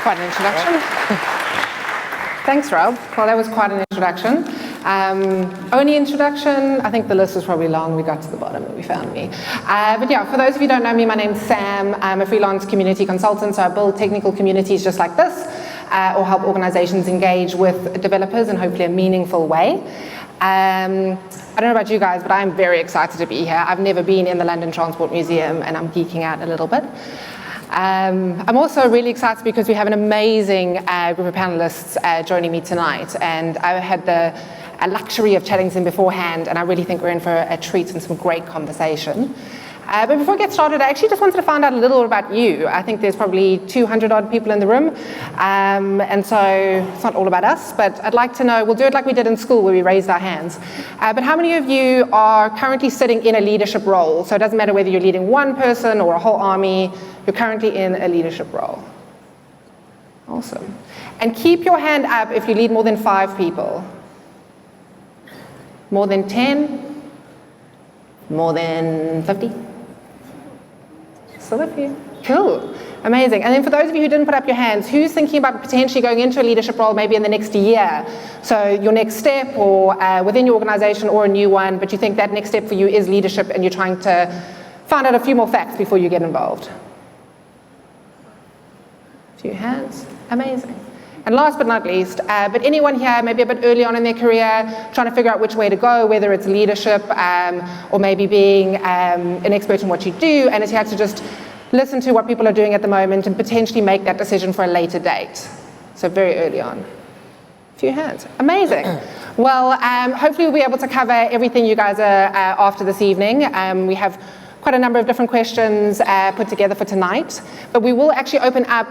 Quite an introduction. Thanks, Rob. Well, that was quite an introduction. Only introduction, I think the list was probably long. We got to the bottom and we found me. But yeah, for those of you who don't know me, my name's Sam. I'm a freelance community consultant, so I build technical communities just like this, or help organizations engage with developers in hopefully a meaningful way. I don't know about you guys, but I'm very excited to be here. I've never been in the London Transport Museum and I'm geeking out a little bit. I'm also really excited because we have an amazing group of panelists joining me tonight, and I had the luxury of chatting to them beforehand, and I really think we're in for a treat and some great conversation. But before we get started, I actually just wanted to find out a little about you. I think there's probably 200 odd people in the room, and so it's not all about us, but I'd like to know, we'll do it like we did in school where we raised our hands, but how many of you are currently sitting in a leadership role? So it doesn't matter whether you're leading one person or a whole army, you're currently in a leadership role. Awesome. And keep your hand up if you lead more than 5 people. More than 10? More than 50? Still a few. Cool. Amazing. And then for those of you who didn't put up your hands, who's thinking about potentially going into a leadership role maybe in the next year? So your next step, or within your organization, or a new one, but you think that next step for you is leadership and you're trying to find out a few more facts before you get involved? Few hands. Amazing. And last but not least, but anyone here maybe a bit early on in their career trying to figure out which way to go, whether it's leadership or maybe being an expert in what you do, and is here to just listen to what people are doing at the moment and potentially make that decision for a later date. So very early on. A few hands. Amazing. Well, hopefully we'll be able to cover everything you guys are after this evening. We have quite a number of different questions put together for tonight, but we will actually open up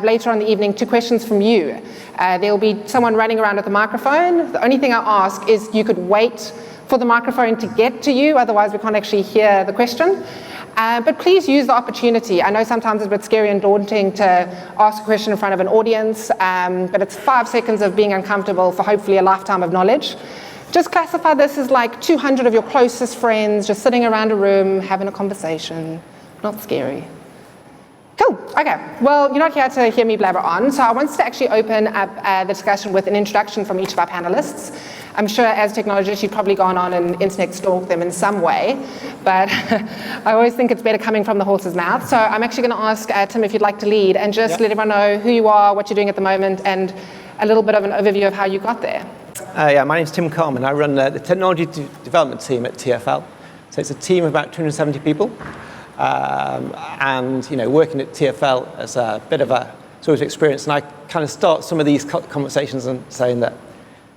later on in the evening to questions from you. There will be someone running around with a microphone. The only thing I ask is you could wait for the microphone to get to you, otherwise we can't actually hear the question. But please use the opportunity. I know sometimes it's a bit scary and daunting to ask a question in front of an audience, but it's 5 seconds of being uncomfortable for hopefully a lifetime of knowledge. Just classify this as like 200 of your closest friends just sitting around a room having a conversation. Not scary. Cool. Okay. Well, you're not here to hear me blabber on, so I wanted to actually open up the discussion with an introduction from each of our panelists. I'm sure as technologists you've probably gone on and internet stalked them in some way, but I always think it's better coming from the horse's mouth. So I'm actually going to ask Tim if you'd like to lead and just let everyone know who you are, what you're doing at the moment, and a little bit of an overview of how you got there. My name's Tim Carman. I run the technology development team at TfL. So it's a team of about 270 people. And working at TfL as a bit of a sort of experience. And I kind of start some of these conversations and saying that,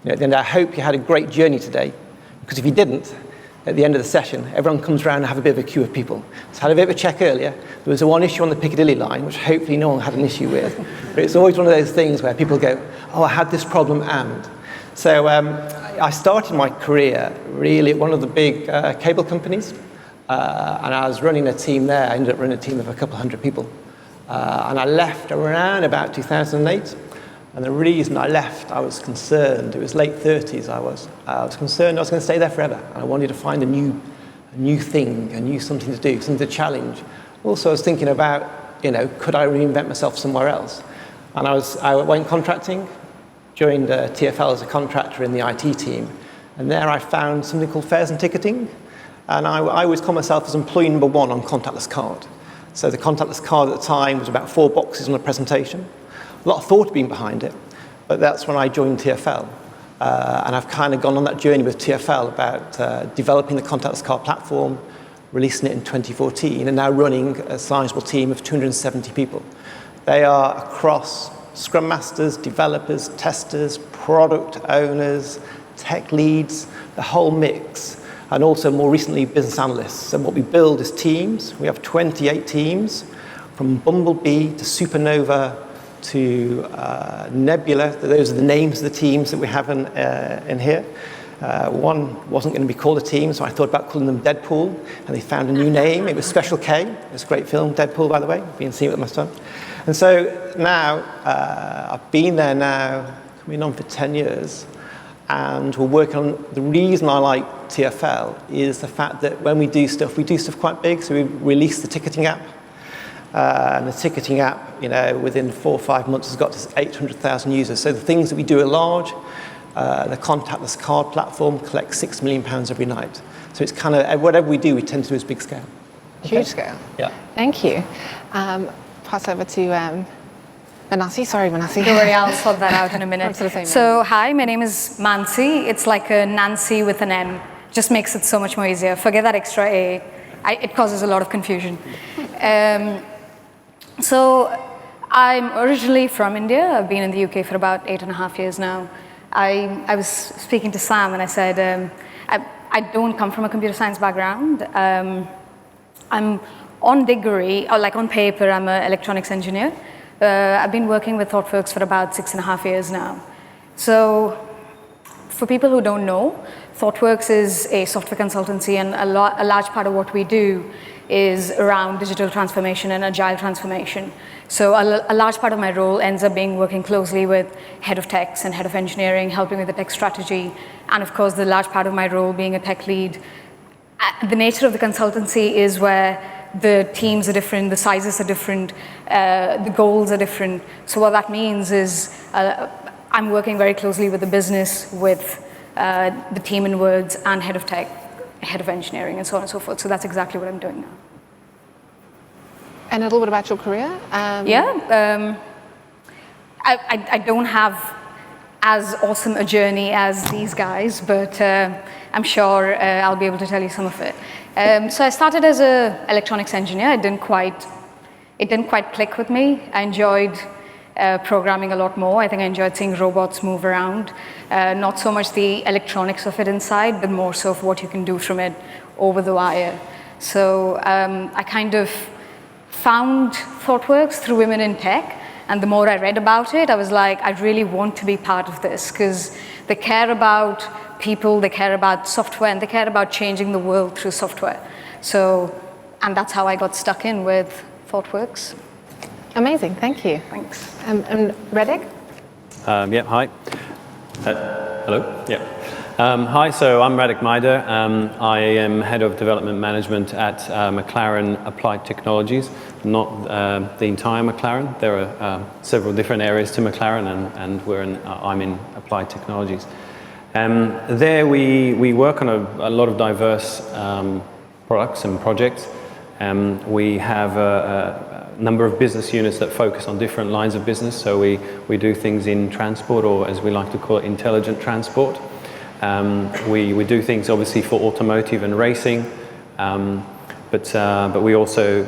I hope you had a great journey today. Because if you didn't, at the end of the session, everyone comes around and have a bit of a queue of people. So I had a bit of a check earlier. There was one issue on the Piccadilly line, which hopefully no one had an issue with. But it's always one of those things where people go, oh, I had this problem and. So I started my career really at one of the big cable companies, and I was running a team there. I ended up running a team of a couple hundred people, and I left around about 2008. And the reason I left, I was concerned. It was late 30s. I was concerned I was going to stay there forever, and I wanted to find a new thing, something to do, something to challenge. Also, I was thinking about, could I reinvent myself somewhere else? And I went contracting. Joined TfL as a contractor in the IT team, and there I found something called fares and ticketing, and I always call myself as employee number 1 on contactless card. So the contactless card at the time was about 4 boxes on a presentation. A lot of thought being behind it, but that's when I joined TfL, and I've kind of gone on that journey with TfL about developing the contactless card platform, releasing it in 2014, and now running a sizable team of 270 people. They are across Scrum Masters, developers, testers, product owners, tech leads, the whole mix, and also more recently business analysts. And what we build is teams. We have 28 teams, from Bumblebee to Supernova to Nebula. Those are the names of the teams that we have in here. One wasn't going to be called a team, so I thought about calling them Deadpool, and they found a new name. It was Special K. It's a great film, Deadpool, by the way. I've been seeing it with my son. And so now, I've been there now, coming on for 10 years, and we're working on, the reason I like TfL is the fact that when we do stuff quite big. So we released the ticketing app, The ticketing app, within 4 or 5 months has got to 800,000 users. So the things that we do are large. The contactless card platform collects £6 million every night. So it's kind of, whatever we do, we tend to do as big scale. Huge scale. Yeah. Thank you. Pass over to Manasi. Sorry, Manasi. Don't worry, I'll sort that out in a minute. So, hi, my name is Mansi. It's like a Nancy with an M. Just makes it so much more easier. Forget that extra A. It causes a lot of confusion. So, I'm originally from India. I've been in the UK for about 8.5 years now. I was speaking to Sam and I said, I don't come from a computer science background. I'm on degree, or like on paper, I'm an electronics engineer. I've been working with ThoughtWorks for about 6.5 years now. So for people who don't know, ThoughtWorks is a software consultancy, and a large part of what we do is around digital transformation and agile transformation. So a large part of my role ends up being working closely with head of techs and head of engineering, helping with the tech strategy, and of course the large part of my role being a tech lead. The nature of the consultancy is where the teams are different, the sizes are different, the goals are different. So what that means is I'm working very closely with the business, with the team in Words, and head of tech, head of engineering, and so on and so forth. So that's exactly what I'm doing now. And a little bit about your career? I don't have as awesome a journey as these guys, but I'm sure I'll be able to tell you some of it. So I started as an electronics engineer. It didn't quite click with me. I enjoyed programming a lot more. I think I enjoyed seeing robots move around. Not so much the electronics of it inside, but more so of what you can do from it over the wire. So I kind of found ThoughtWorks through Women in Tech, and the more I read about it, I was like, I really want to be part of this, because they care about people, they care about software, and they care about changing the world through software. So, and that's how I got stuck in with ThoughtWorks. Amazing, thank you. Thanks. And Radek? Hi. Hello? Hi, so I'm Radek Majder. I am Head of Development Management at McLaren Applied Technologies. Not the entire McLaren. There are several different areas to McLaren, and I'm in Applied Technologies. There we work on a lot of diverse products and projects. We have a number of business units that focus on different lines of business. So we do things in transport, or as we like to call it, intelligent transport. We do things obviously for automotive and racing, but we also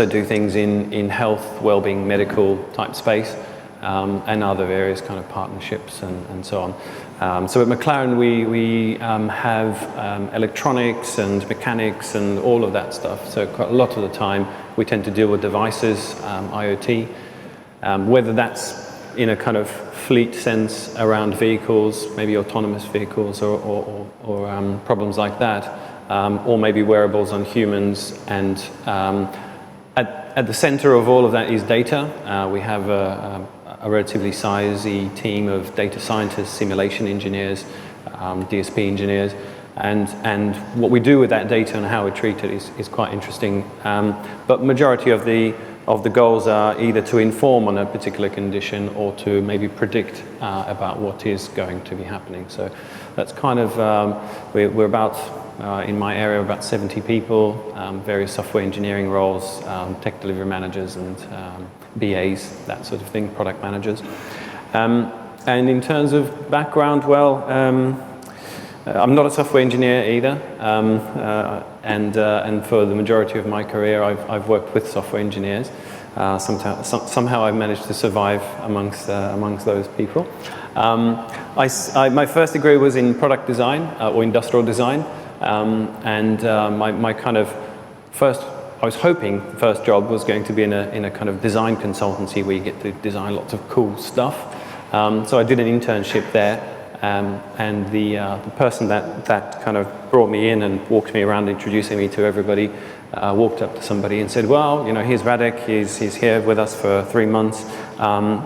do things in health, well-being, medical type space, and other various kind of partnerships and so on. So at McLaren we have electronics and mechanics and all of that stuff. So quite a lot of the time we tend to deal with devices, IoT, whether that's in a kind of fleet sense around vehicles, maybe autonomous vehicles or problems like that, or maybe wearables on humans. And at the center of all of that is data. We have a relatively sizey team of data scientists, simulation engineers, DSP engineers, and what we do with that data and how we treat it is quite interesting. But majority of the goals are either to inform on a particular condition or to maybe predict about what is going to be happening. So that's kind of, we're about, in my area, about 70 people, various software engineering roles, tech delivery managers and BAs, that sort of thing, product managers. And in terms of background, well, I'm not a software engineer either, and for the majority of my career I've worked with software engineers. Somehow I've managed to survive amongst those people. My first degree was in product design or industrial design, and my kind of I was hoping the first job was going to be in a kind of design consultancy where you get to design lots of cool stuff. So I did an internship there. And the person that kind of brought me in and walked me around, introducing me to everybody, walked up to somebody and said, well, here's Radek, he's here with us for 3 months.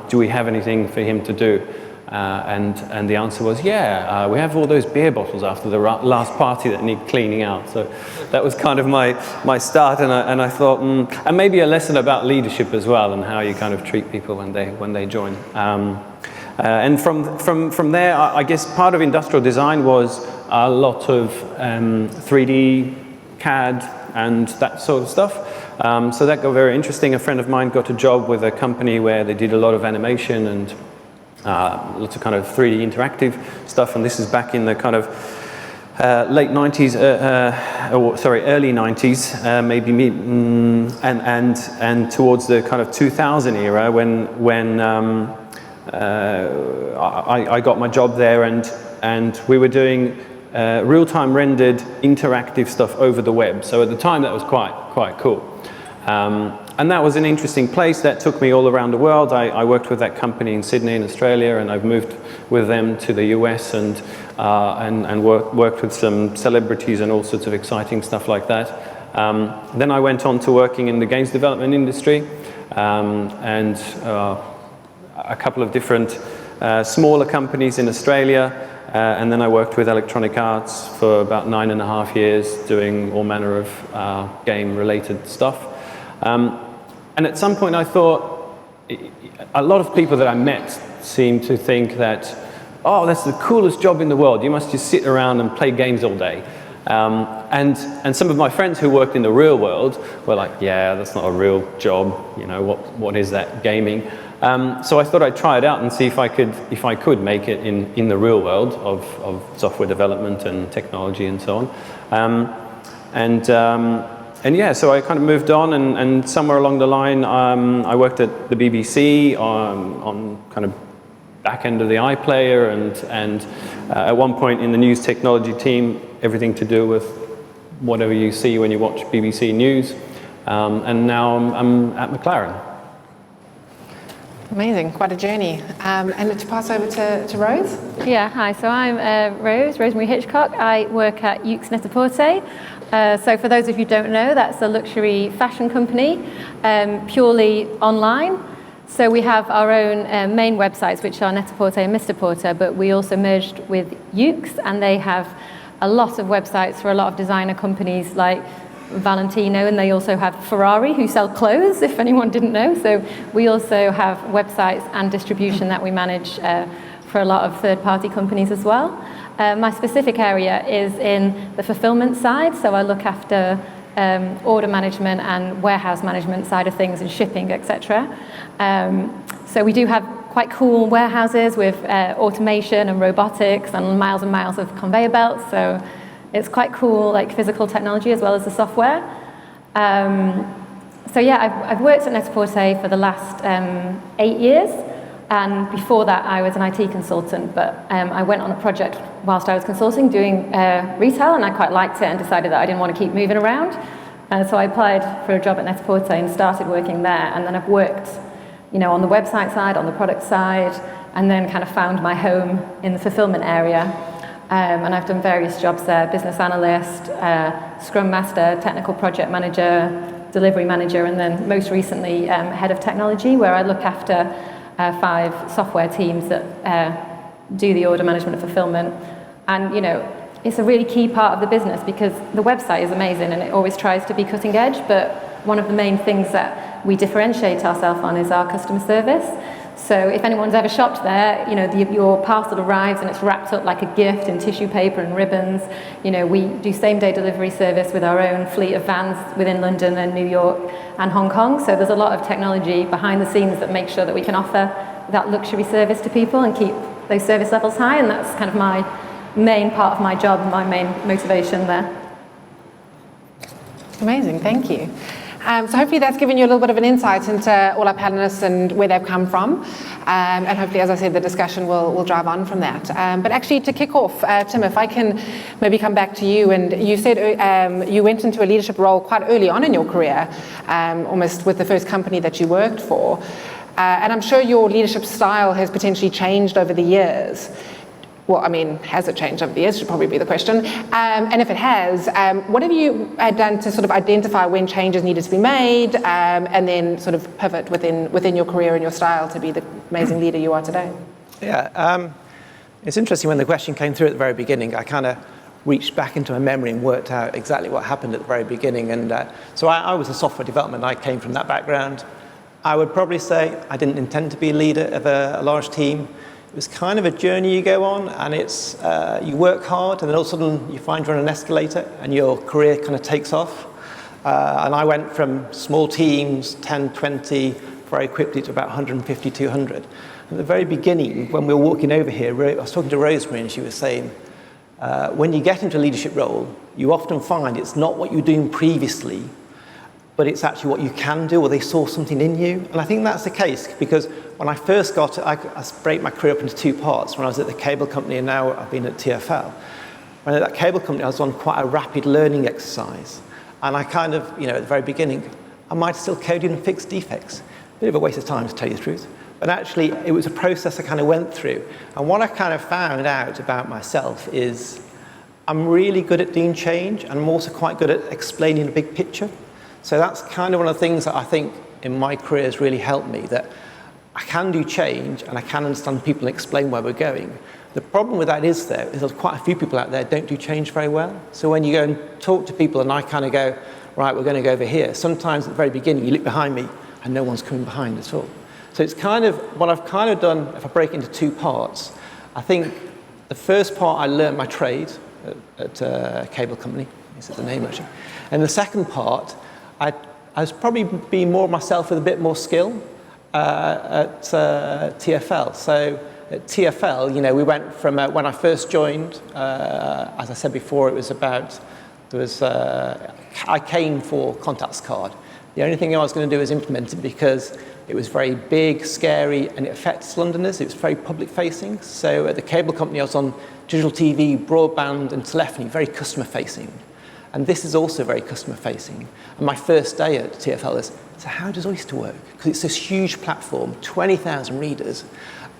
Do we have anything for him to do? And the answer was, yeah, we have all those beer bottles after the last party that need cleaning out. So that was kind of my start, and I thought, and maybe a lesson about leadership as well, and how you kind of treat people when they join. And from there, I guess part of industrial design was a lot of 3D, CAD, and that sort of stuff. So that got very interesting. A friend of mine got a job with a company where they did a lot of animation and lots of kind of 3D interactive stuff, and this is back in the kind of late 90s, early 90s, maybe and towards the kind of 2000 era when I got my job there, and we were doing real-time rendered interactive stuff over the web. So at the time that was quite cool. And that was an interesting place that took me all around the world. I worked with that company in Sydney in Australia, and I've moved with them to the US and worked with some celebrities and all sorts of exciting stuff like that. Then I went on to working in the games development industry, and a couple of different smaller companies in Australia, and then I worked with Electronic Arts for about 9.5 years doing all manner of game-related stuff. And at some point I thought, a lot of people that I met seemed to think that, oh, that's the coolest job in the world. You must just sit around and play games all day. And some of my friends who worked in the real world were like, yeah, that's not a real job. You know, what is that, gaming? So I thought I'd try it out and see if I could make it in the real world of software development and technology and so on. And yeah, so I kind of moved on, and somewhere along the line, I worked at the BBC on kind of back end of the iPlayer, and at one point in the news technology team, everything to do with whatever you see when you watch BBC News. And now I'm at McLaren. Amazing, quite a journey. And to pass over to Rose. Yeah, hi, so I'm Rosemary Hitchcock. I work at YOOX Net-a-Porter. So for those of you who don't know, that's a luxury fashion company, purely online. So we have our own main websites, which are Net-a-Porter and Mr. Porter, but we also merged with YOOX, and they have a lot of websites for a lot of designer companies like Valentino, and they also have Ferrari, who sell clothes, if anyone didn't know. So we also have websites and distribution that we manage for a lot of third-party companies as well. My specific area is in the fulfillment side, so I look after order management and warehouse management side of things and shipping, etc. So we do have quite cool warehouses with automation and robotics and miles of conveyor belts, so it's quite cool, like physical technology as well as the software. So yeah, I've worked at Net-a-Porter for the last 8 years, and before that I was an IT consultant, but I went on a project whilst I was consulting doing retail, and I quite liked it and decided that I didn't want to keep moving around. So I applied for a job at Net-a-Porter and started working there, and then I've worked, you know, on the website side, on the product side, and then kind of found my home in the fulfillment area. And I've done various jobs there: business analyst, scrum master, technical project manager, delivery manager, and then most recently head of technology, where I look after 5 software teams that do the order management and fulfillment. And you know, it's a really key part of the business because the website is amazing and it always tries to be cutting edge, but one of the main things that we differentiate ourselves on is our customer service. So if anyone's ever shopped there, you know, your parcel arrives and it's wrapped up like a gift in tissue paper and ribbons. You know, we do same-day delivery service with our own fleet of vans within London and New York and Hong Kong. So there's a lot of technology behind the scenes that makes sure that we can offer that luxury service to people and keep those service levels high. And that's kind of my main part of my job and my main motivation there. Amazing, thank you. So hopefully that's given you a little bit of an insight into all our panelists and where they've come from. And hopefully, as I said, the discussion will drive on from that. But actually, to kick off, Tim, if I can maybe come back to you. And you said you went into a leadership role quite early on in your career, almost with the first company that you worked for. And I'm sure your leadership style has potentially changed over the years. Well, I mean, has it changed over the years should probably be the question. And if it has, what have you done to sort of identify when changes needed to be made and then sort of pivot within your career and your style to be the amazing leader you are today? Yeah, it's interesting when the question came through at the very beginning, I kind of reached back into my memory and worked out exactly what happened at the very beginning. And so I was a software development, I came from that background. I would probably say I didn't intend to be a leader of a large team. It was kind of a journey you go on, and it's you work hard, and then all of a sudden you find you're on an escalator and your career kind of takes off. And I went from small teams, 10, 20, very quickly to about 150, 200. At the very beginning, when we were walking over here, I was talking to Rosemary, and she was saying, when you get into a leadership role, you often find it's not what you're doing previously, but it's actually what you can do, or they saw something in you. And I think that's the case, because when I first got it, I break my career up into two parts. When I was at the cable company, and now I've been at TfL. When at that cable company, I was on quite a rapid learning exercise. And I kind of, at the very beginning, I might have still coded and fixed defects. A bit of a waste of time, to tell you the truth. But actually, it was a process I kind of went through. And what I kind of found out about myself is I'm really good at doing change, and I'm also quite good at explaining the big picture. So that's kind of one of the things that I think in my career has really helped me, that I can do change and I can understand people and explain where we're going. The problem with that is, though, is there's quite a few people out there don't do change very well. So when you go and talk to people and I kind of go, right, we're going to go over here, sometimes at the very beginning you look behind me and no one's coming behind at all. So it's kind of, what I've kind of done, if I break it into two parts, I think the first part I learned my trade at a cable company, this is the name actually, and the second part, I was probably being more myself with a bit more skill at TfL. So at TfL, we went from when I first joined, as I said before, it was about, I came for contacts card. The only thing I was going to do was implement it because it was very big, scary, and it affects Londoners. It was very public facing. So at the cable company, I was on digital TV, broadband, and telephony, very customer facing. And this is also very customer facing. And my first day at TfL is, so how does Oyster work? Because it's this huge platform, 20,000 readers.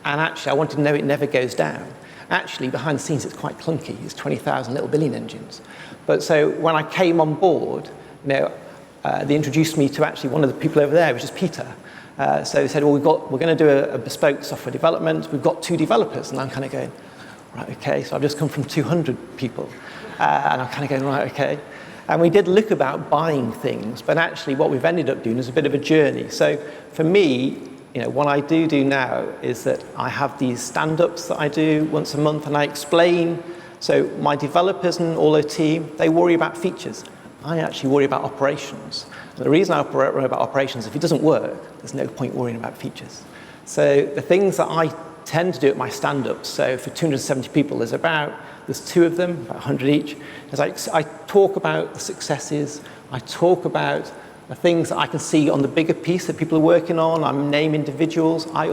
And actually, I wanted to know it never goes down. Actually, behind the scenes, it's quite clunky. It's 20,000 little billion engines. But so when I came on board, they introduced me to actually one of the people over there, which is Peter. So they said, well, we're going to do a bespoke software development. We've got 2 developers. And I'm kind of going, right, okay. So I've just come from 200 people. And I'm kind of going, right, okay. And we did look about buying things, but actually what we've ended up doing is a bit of a journey. So for me, what I do now is that I have these stand-ups that I do once a month, and I explain. So my developers and all their team, they worry about features. I actually worry about operations. And the reason I worry about operations, if it doesn't work, there's no point worrying about features. So the things that I tend to do at my stand-ups, so for 270 people, there's 2 of them, about 100 each. I talk about the successes, I talk about the things that I can see on the bigger piece that people are working on, I name individuals. I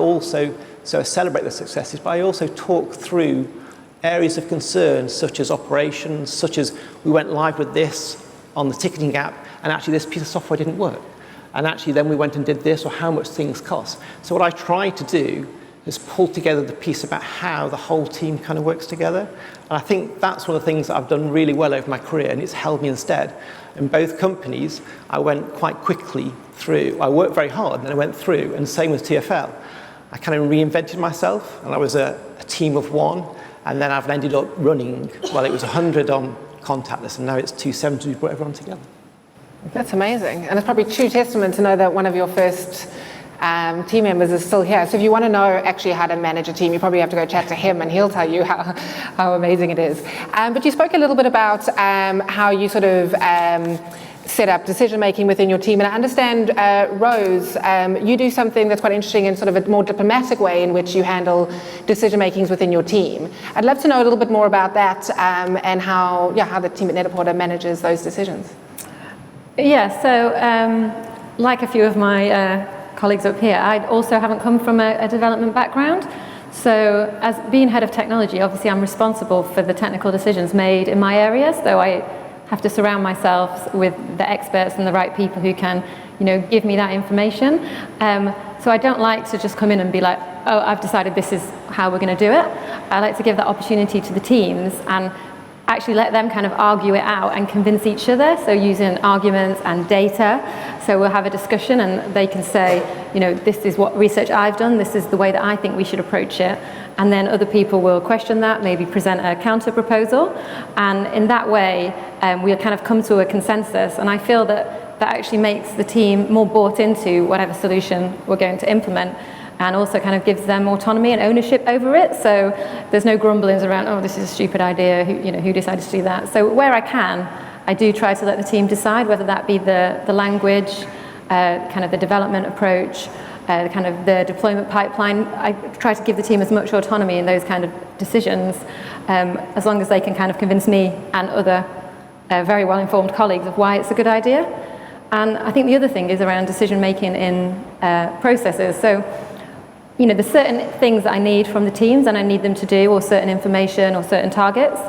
celebrate the successes, but I also talk through areas of concern, such as operations, such as we went live with this on the ticketing app, and actually this piece of software didn't work. And actually then we went and did this, or how much things cost. So what I try to do is pull together the piece about how the whole team kind of works together. And I think that's one of the things that I've done really well over my career, and it's held me instead. In both companies, I went quite quickly through. I worked very hard, and then I went through, and the same with TfL. I kind of reinvented myself, and I was a team of 1, and then I've ended up running, well, it was 100 on contactless, and now it's 270, we brought everyone together. That's amazing. And it's probably true testament to know that one of your first team members is still here. So if you want to know actually how to manage a team, you probably have to go chat to him, and he'll tell you how amazing it is. But you spoke a little bit about how you sort of set up decision making within your team. And I understand, Rose, you do something that's quite interesting in sort of a more diplomatic way in which you handle decision makings within your team. I'd love to know a little bit more about that and how the team at Net-a-Porter manages those decisions. Yeah, so like a few of my colleagues up here, I also haven't come from a development background. So as being head of technology, obviously I'm responsible for the technical decisions made in my area, so I have to surround myself with the experts and the right people who can, give me that information. So I don't like to just come in and be like, oh, I've decided this is how we're going to do it. I like to give that opportunity to the teams and actually let them kind of argue it out and convince each other, so using arguments and data. So we'll have a discussion and they can say, you know, this is what research I've done, this is the way that I think we should approach it. And then other people will question that, maybe present a counter proposal. And in that way, we'll kind of come to a consensus. And I feel that that actually makes the team more bought into whatever solution we're going to implement, and also kind of gives them autonomy and ownership over it. So there's no grumblings around, oh, this is a stupid idea, who decided to do that? So where I can, I do try to let the team decide, whether that be the language, kind of the development approach, kind of the deployment pipeline. I try to give the team as much autonomy in those kind of decisions, as long as they can kind of convince me and other very well-informed colleagues of why it's a good idea. And I think the other thing is around decision making in processes. So, there's certain things that I need from the teams and I need them to do, or certain information or certain targets,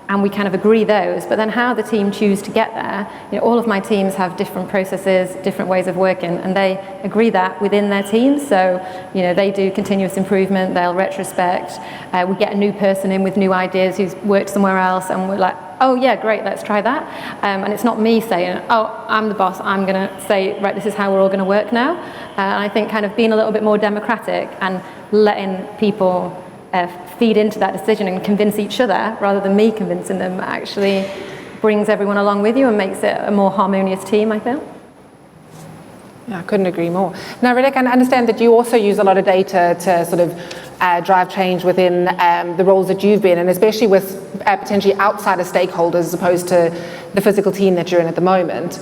and we kind of agree those. But then how the team choose to get there, all of my teams have different processes, different ways of working, and they agree that within their teams. So, they do continuous improvement, they'll retrospect, we get a new person in with new ideas who's worked somewhere else, and we're like, oh yeah, great, let's try that. And it's not me saying, oh, I'm the boss, I'm going to say, right, this is how we're all going to work now. And I think kind of being a little bit more democratic and letting people feed into that decision and convince each other, rather than me convincing them, actually brings everyone along with you and makes it a more harmonious team, I think. Yeah, I couldn't agree more. Now, Radek, I understand that you also use a lot of data to sort of drive change within the roles that you've been in, especially with potentially outsider stakeholders as opposed to the physical team that you're in at the moment.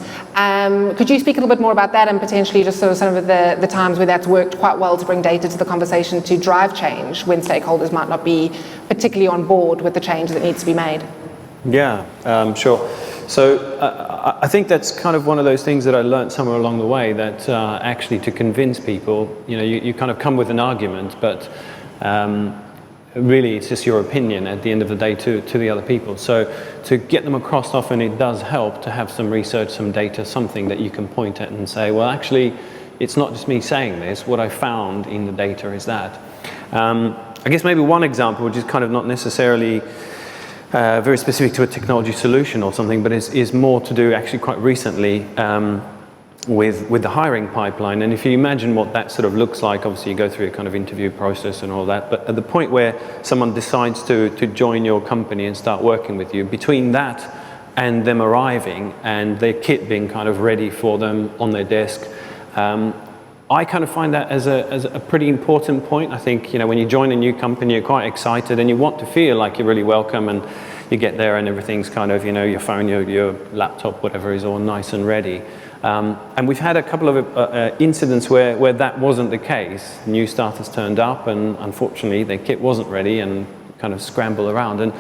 Could you speak a little bit more about that, and potentially just sort of some of the times where that's worked quite well to bring data to the conversation to drive change when stakeholders might not be particularly on board with the change that needs to be made? Yeah, sure. So I think that's kind of one of those things that I learned somewhere along the way, that actually to convince people, you kind of come with an argument, but really it's just your opinion at the end of the day to the other people. So to get them across, often it does help to have some research, some data, something that you can point at and say, well, actually, it's not just me saying this, what I found in the data is that. I guess maybe one example, which is kind of not necessarily very specific to a technology solution or something, but is more to do actually quite recently with the hiring pipeline. And if you imagine what that sort of looks like, obviously you go through a kind of interview process and all that, but at the point where someone decides to join your company and start working with you, between that and them arriving and their kit being kind of ready for them on their desk, I kind of find that as a pretty important point. I think, when you join a new company, you're quite excited and you want to feel like you're really welcome, and you get there and everything's kind of, your phone, your laptop, whatever is all nice and ready. And we've had a couple of incidents where that wasn't the case. New starters turned up and unfortunately their kit wasn't ready and kind of scramble around. And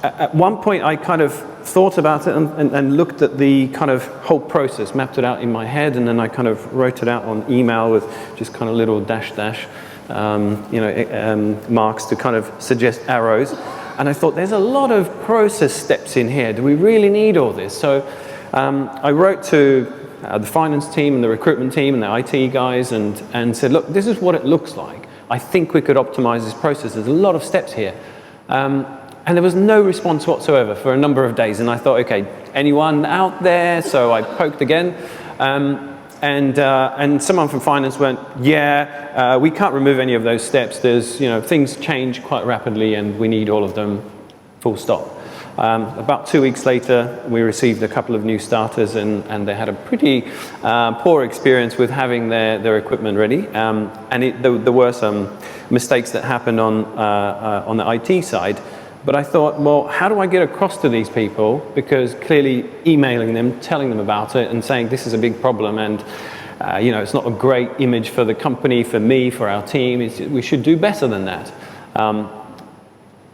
at one point I kind of thought about it and looked at the kind of whole process, mapped it out in my head, and then I kind of wrote it out on email with just kind of little dash marks to kind of suggest arrows. And I thought, there's a lot of process steps in here. Do we really need all this? So I wrote to the finance team and the recruitment team and the IT guys and said, look, this is what it looks like. I think we could optimize this process. There's a lot of steps here. And there was no response whatsoever for a number of days. And I thought, okay, anyone out there? So I poked again. And someone from finance went, we can't remove any of those steps. There's, things change quite rapidly and we need all of them, full stop. About 2 weeks later, we received a couple of new starters and they had a pretty poor experience with having their equipment ready. There were some mistakes that happened on the IT side. But I thought, well, how do I get across to these people? Because clearly emailing them, telling them about it and saying this is a big problem and it's not a great image for the company, for me, for our team. We should do better than that.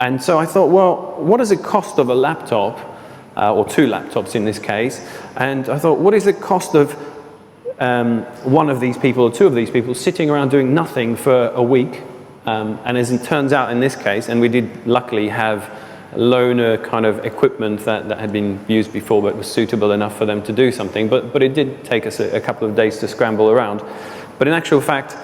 And so I thought, well, what is the cost of a laptop, or 2 laptops in this case? And I thought, what is the cost of one of these people or 2 of these people sitting around doing nothing for a week? And as it turns out in this case, and we did luckily have loaner kind of equipment that had been used before but was suitable enough for them to do something, but it did take us a couple of days to scramble around. But in actual fact,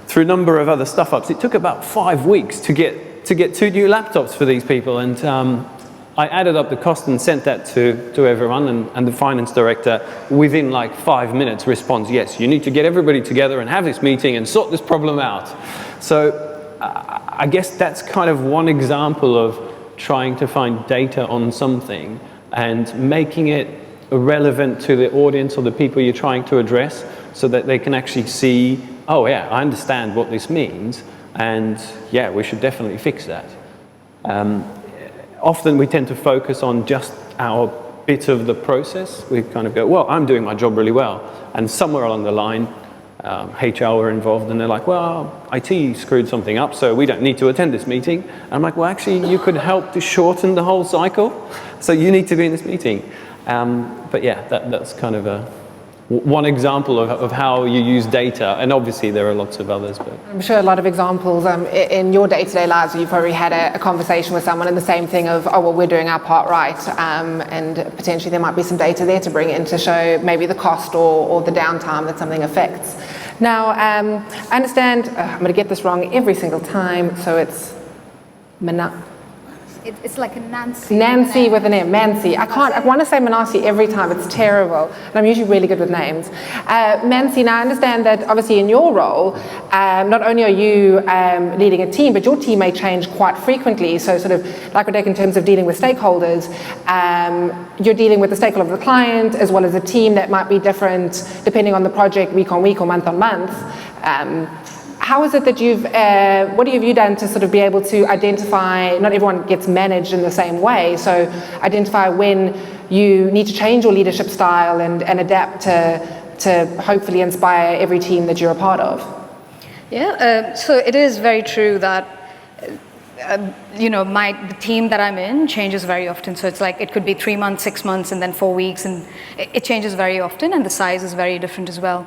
through a number of other stuff-ups, it took about 5 weeks to get 2 new laptops for these people. And I added up the cost and sent that to everyone, and the finance director, within like 5 minutes, responds, yes, you need to get everybody together and have this meeting and sort this problem out. So I guess that's kind of one example of trying to find data on something and making it relevant to the audience or the people you're trying to address, so that they can actually see, oh yeah, I understand what this means, and yeah, we should definitely fix that. Often we tend to focus on just our bit of the process. We kind of go, well, I'm doing my job really well. And somewhere along the line, HR were involved, and they're like, well, IT screwed something up, so we don't need to attend this meeting. And I'm like, well, actually, you could help to shorten the whole cycle, so you need to be in this meeting. But yeah, that's kind of one example of how you use data, and obviously there are lots of others. But I'm sure a lot of examples in your day-to-day lives, you've probably had a conversation with someone and the same thing of, oh, well, we're doing our part right, and potentially there might be some data there to bring in to show maybe the cost or the downtime that something affects. Now, I understand, I'm going to get this wrong every single time, so it's It's like a Nancy. Nancy with an M, Mancy. I want to say Manasi every time, it's terrible. And I'm usually really good with names. Mancy, now I understand that obviously in your role, not only are you leading a team, but your team may change quite frequently. So sort of like Radek, in terms of dealing with stakeholders, you're dealing with the stakeholder of the client, as well as a team that might be different depending on the project, week on week or month on month. How is it that what have you done to sort of be able to identify, not everyone gets managed in the same way, so identify when you need to change your leadership style and adapt to hopefully inspire every team that you're a part of? Yeah, so it is very true that the team that I'm in changes very often. So it's like it could be 3 months, 6 months, and then 4 weeks, and it changes very often, and the size is very different as well.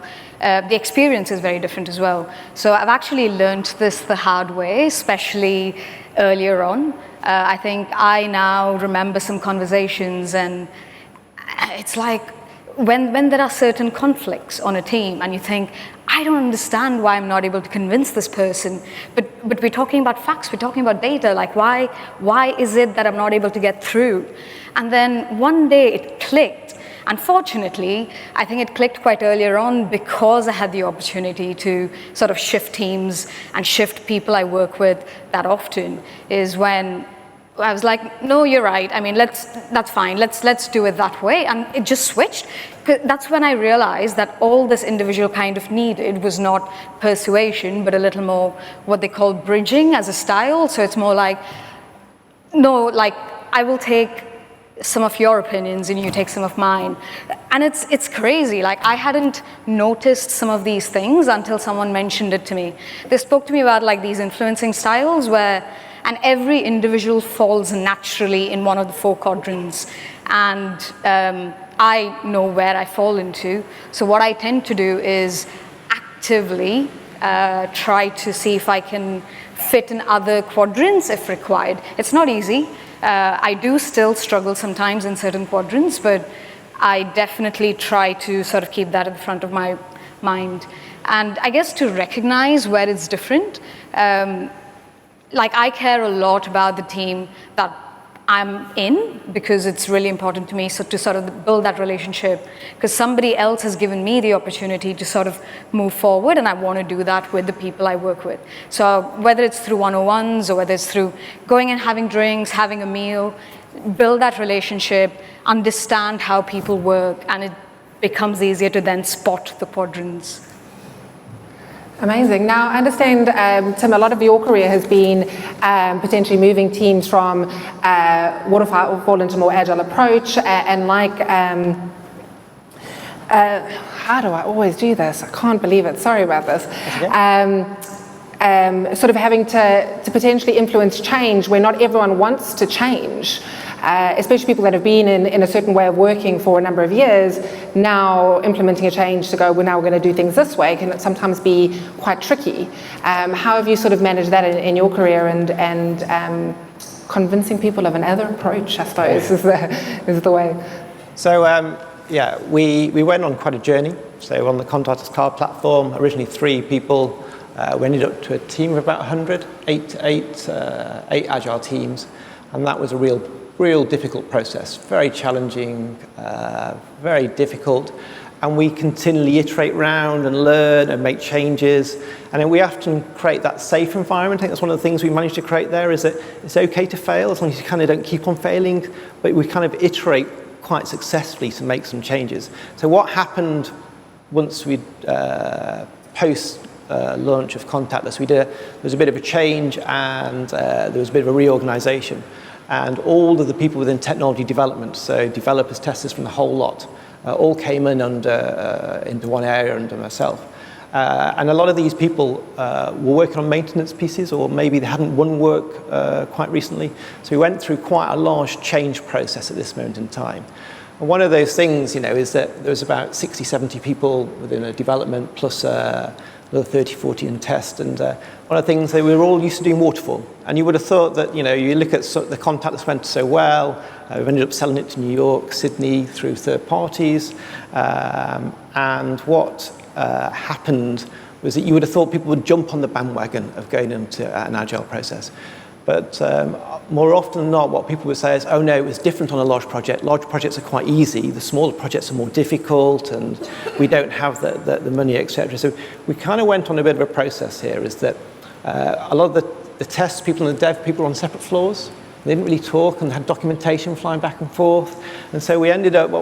The experience is very different as well. So I've actually learned this the hard way, especially earlier on. I think I now remember some conversations, and it's like when there are certain conflicts on a team and you think, I don't understand why I'm not able to convince this person, but we're talking about facts, we're talking about data, like why is it that I'm not able to get through? And then one day it clicked. Unfortunately, I think it clicked quite earlier on because I had the opportunity to sort of shift teams and shift people I work with that often, is when I was like, no, you're right. I mean, that's fine. Let's do it that way. And it just switched. That's when I realized that all this individual kind of needed was not persuasion, but a little more what they call bridging as a style. So it's more like, no, like I will take some of your opinions and you take some of mine. And it's crazy. Like I hadn't noticed some of these things until someone mentioned it to me. They spoke to me about like these influencing styles and every individual falls naturally in one of the 4 quadrants. And I know where I fall into. So what I tend to do is actively try to see if I can fit in other quadrants if required. It's not easy. I do still struggle sometimes in certain quadrants, but I definitely try to sort of keep that at the front of my mind. And I guess to recognize where it's different, like I care a lot about the team that I'm in because it's really important to me to sort of build that relationship, because somebody else has given me the opportunity to sort of move forward, and I want to do that with the people I work with. So whether it's through 101s or whether it's through going and having drinks, having a meal, build that relationship, understand how people work, and it becomes easier to then spot the quadrants. Amazing. Now, I understand, Tim, a lot of your career has been potentially moving teams from waterfall into more agile approach, and like, how do I always do this? I can't believe it. Sorry about this. Sort of having to potentially influence change where not everyone wants to change. Especially people that have been in a certain way of working for a number of years, now implementing a change to go, well, now we're going to do things this way, can sometimes be quite tricky. How have you sort of managed that in your career, and convincing people of another approach, I suppose, is the way? So, yeah, we went on quite a journey. So on the Contractors Cloud platform, originally 3 people, we ended up to a team of about 100, 8 agile teams. And that was a real real difficult process, very challenging, very difficult. And we continually iterate around and learn and make changes. And then we often create that safe environment. I think that's one of the things we managed to create there, is that it's okay to fail as long as you kind of don't keep on failing. But we kind of iterate quite successfully to make some changes. So what happened once we post launch of Contactless, there was a bit of a change, and there was a bit of a reorganization. And all of the people within technology development, so developers, testers from the whole lot, all came in into one area under myself. And a lot of these people were working on maintenance pieces, or maybe they hadn't won work quite recently. So we went through quite a large change process at this moment in time. And one of those things, is that there was about 60, 70 people within a development, plus another 30, 40 in test. And one of the things, we were all used to doing waterfall. And you would have thought that, you look at the Contactless went so well. We've ended up selling it to New York, Sydney through third parties. And what happened was that you would have thought people would jump on the bandwagon of going into an agile process. But more often than not, what people would say is, oh no, it was different on a large project. Large projects are quite easy. The smaller projects are more difficult, and we don't have the money, etc. So we kind of went on a bit of a process here, is that a lot of the test people and the dev people were on separate floors. They didn't really talk and had documentation flying back and forth. And so we ended up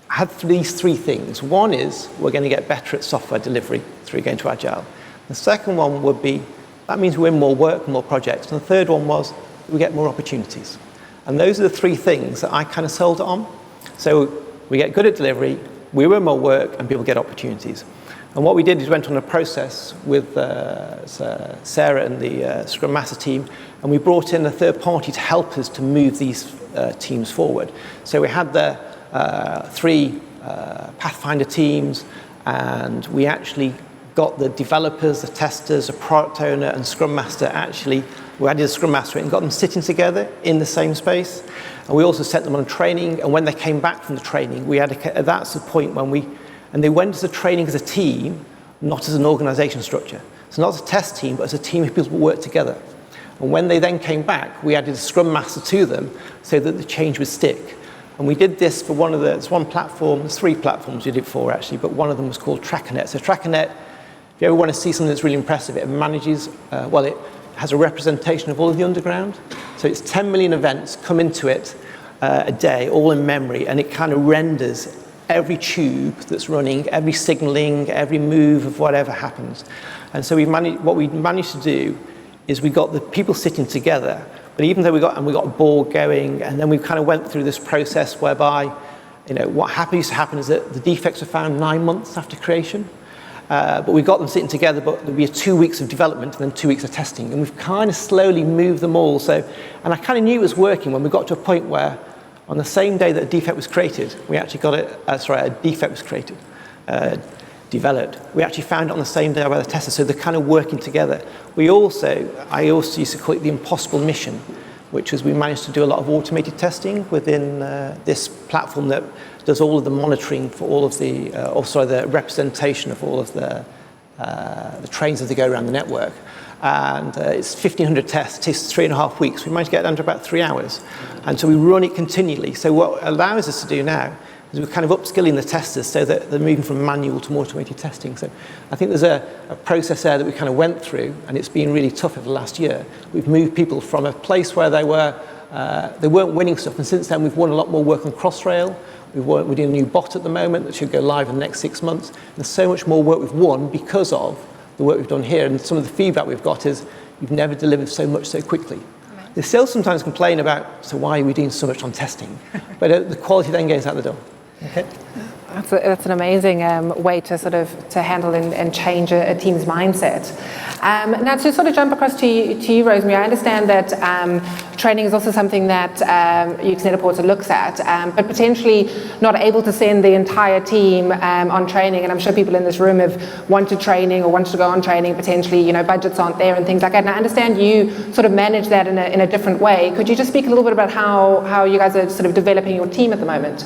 had these three things. One is we're going to get better at software delivery through going to Agile. The second one would be, that means we win more work, more projects. And the third one was we get more opportunities. And those are the three things that I kind of sold it on. So we get good at delivery, we win more work, and people get opportunities. And what we did is went on a process with Sarah and the Scrum Master team, and we brought in a third party to help us to move these teams forward. So we had the three Pathfinder teams, and we actually got the developers, the testers, a product owner, and Scrum Master. Actually, we added a Scrum Master and got them sitting together in the same space. And we also sent them on training, and when they came back from the training, that's the point when and they went to the training as a team, not as an organization structure. So not as a test team, but as a team of people who work together. And when they then came back, we added a Scrum Master to them so that the change would stick. And we did this for there's one platform, there's three platforms we did it for actually, but one of them was called TrackerNet. So TrackerNet, if you ever want to see something that's really impressive, it manages, it has a representation of all of the underground. So it's 10 million events come into it a day, all in memory, and it kind of renders every tube that's running, every signaling, every move of whatever happens. And so what we managed to do is we got the people sitting together, but even though we got a board going, and then we kind of went through this process whereby, what used to happen is that the defects were found 9 months after creation. But we got them sitting together, but there'd be 2 weeks of development and then 2 weeks of testing. And we've kind of slowly moved them all. And I kind of knew it was working when we got to a point where on the same day that a defect was created, we actually got a defect was created, developed. We actually found it on the same day by the testers, so they're kind of working together. I also used to call it the impossible mission, which is we managed to do a lot of automated testing within this platform that does all of the monitoring for all of the representation of all of the trains as they go around the network. And it's 1,500 tests, it takes 3.5 weeks. We managed to get it down to about 3 hours. And so we run it continually. So what it allows us to do now is we're kind of upskilling the testers so that they're moving from manual to more automated testing. So I think there's a process there that we kind of went through, and it's been really tough over the last year. We've moved people from a place where they weren't winning stuff, and since then we've won a lot more work on Crossrail. We're doing a new bot at the moment that should go live in the next 6 months. There's so much more work we've won because of the work we've done here, and some of the feedback we've got is we've never delivered so much so quickly. Right. They still sometimes complain about, so why are we doing so much on testing? But the quality then goes out the door. Okay. That's an amazing way to to handle and change a team's mindset. Now to sort of jump across to you, Rosemary, I understand that training is also something that YOOX Net-a-Porter looks at, but potentially not able to send the entire team on training. And I'm sure people in this room have wanted training or wanted to go on training. Potentially, budgets aren't there and things like that. And I understand you sort of manage that in a different way. Could you just speak a little bit about how you guys are sort of developing your team at the moment?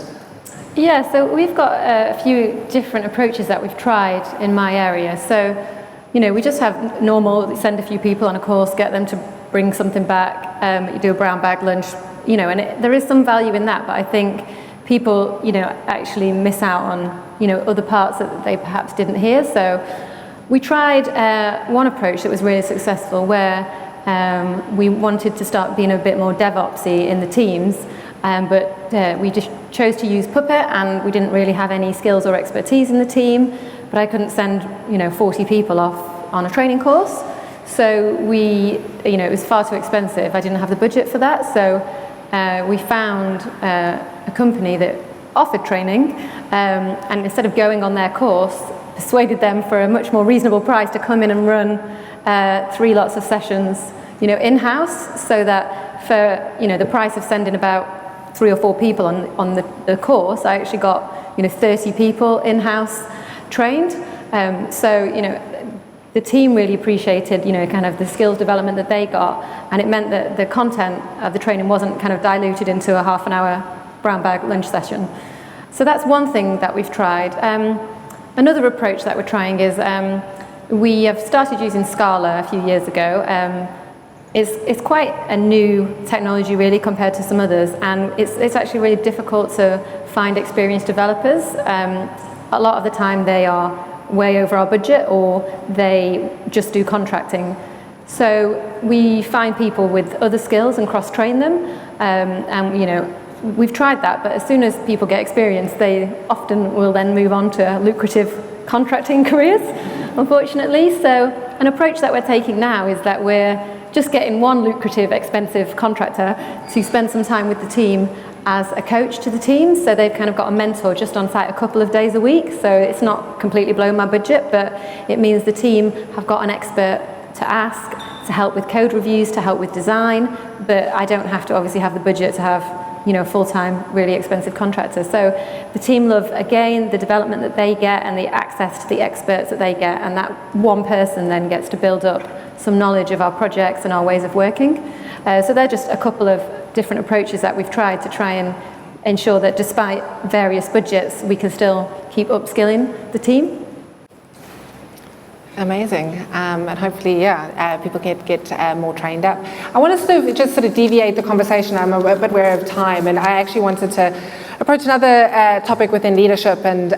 Yeah, so we've got a few different approaches that we've tried in my area. So, we just have normal, send a few people on a course, get them to bring something back, you do a brown bag lunch, you know, and there is some value in that, but I think people, you know, actually miss out on, you know, other parts that they perhaps didn't hear. So we tried one approach that was really successful where we wanted to start being a bit more DevOpsy in the teams, but we just chose to use Puppet, and we didn't really have any skills or expertise in the team, but I couldn't send, you know, 40 people off on a training course. So we, you know, it was far too expensive. I didn't have the budget for that. So we found a company that offered training, and instead of going on their course, persuaded them for a much more reasonable price to come in and run 3 lots of sessions, you know, in-house, so that for, you know, the price of sending about 3 or 4 people on the course, I actually got, you know, 30 people in-house trained. So, you know, the team really appreciated, you know, kind of the skills development that they got, and it meant that the content of the training wasn't kind of diluted into a half an hour brown bag lunch session. So that's one thing that we've tried. Another approach that we're trying is we have started using Scala a few years ago. It's quite a new technology really compared to some others, and it's actually really difficult to find experienced developers. A lot of the time they are way over our budget, or they just do contracting. So we find people with other skills and cross-train them, and you know, we've tried that, but as soon as people get experience, they often will then move on to lucrative contracting careers, unfortunately. So an approach that we're taking now is that we're just getting one lucrative, expensive contractor to spend some time with the team as a coach to the team. So they've kind of got a mentor just on site a couple of days a week. So it's not completely blowing my budget, but it means the team have got an expert to ask, to help with code reviews, to help with design, but I don't have to obviously have the budget to have, you know, a full-time, really expensive contractor. So the team love, again, the development that they get and the access to the experts that they get, and that one person then gets to build up some knowledge of our projects and our ways of working. So they're just a couple of different approaches that we've tried to try and ensure that despite various budgets, we can still keep upskilling the team. Amazing, and hopefully, people get more trained up. I want to just deviate the conversation. I'm a bit aware of time, and I actually wanted to approach another topic within leadership, and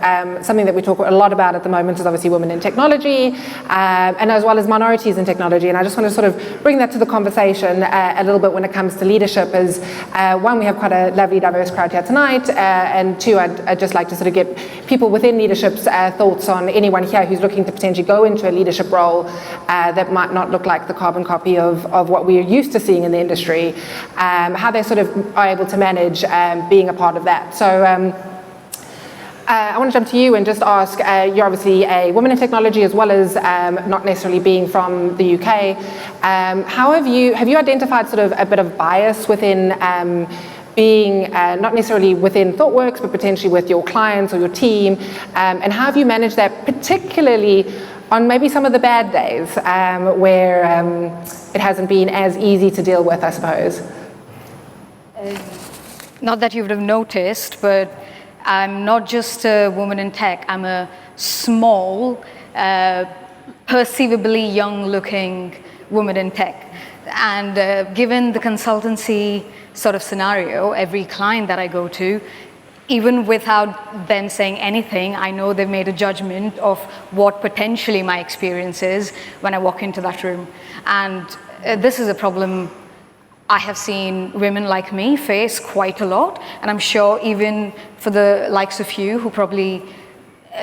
something that we talk a lot about at the moment is obviously women in technology, and as well as minorities in technology. And I just want to bring that to the conversation a little bit when it comes to leadership. Is one, we have quite a lovely, diverse crowd here tonight, and two, I'd just like to get people within leadership's thoughts on anyone here who's looking to potentially go into a leadership role that might not look like the carbon copy of what we're used to seeing in the industry, how they are able to manage being a part of that. So I want to jump to you and just ask, you're obviously a woman in technology as well as not necessarily being from the UK. How have you identified a bit of bias within being not necessarily within ThoughtWorks, but potentially with your clients or your team, and how have you managed that, particularly on maybe some of the bad days where it hasn't been as easy to deal with, I suppose? Not that you would have noticed, but I'm not just a woman in tech. I'm a small, perceivably young-looking woman in tech. And given the consultancy scenario, every client that I go to, even without them saying anything, I know they've made a judgment of what potentially my experience is when I walk into that room. And this is a problem I have seen women like me face quite a lot, and I'm sure even for the likes of you who probably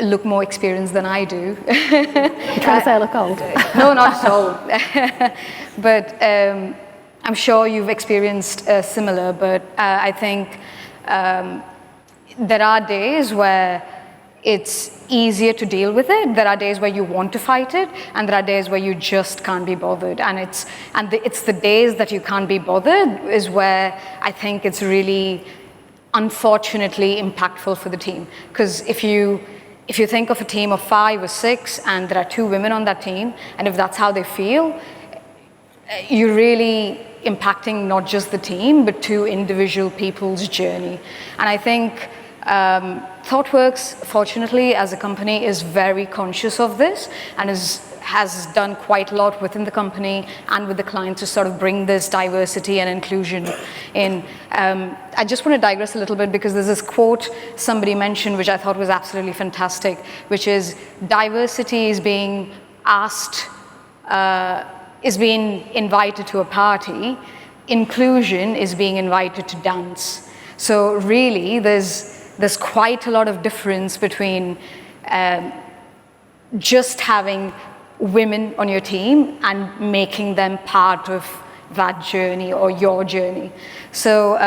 look more experienced than I do. You're trying to say I look old? No, not at all. But I'm sure you've experienced similar, but I think there are days where it's easier to deal with it. There are days where you want to fight it, and there are days where you just can't be bothered. And it's the days that you can't be bothered is where I think it's really, unfortunately, impactful for the team. Because if you think of a team of 5 or 6, and there are 2 women on that team, and if that's how they feel, you're really impacting not just the team, but 2 individual people's journey. And I think ThoughtWorks, fortunately, as a company, is very conscious of this and has done quite a lot within the company and with the clients to sort of bring this diversity and inclusion in. I just want to digress a little bit because there's this quote somebody mentioned which I thought was absolutely fantastic, which is diversity is being asked, is being invited to a party, inclusion is being invited to dance. So really there's quite a lot of difference between just having women on your team and making them part of that journey or your journey. So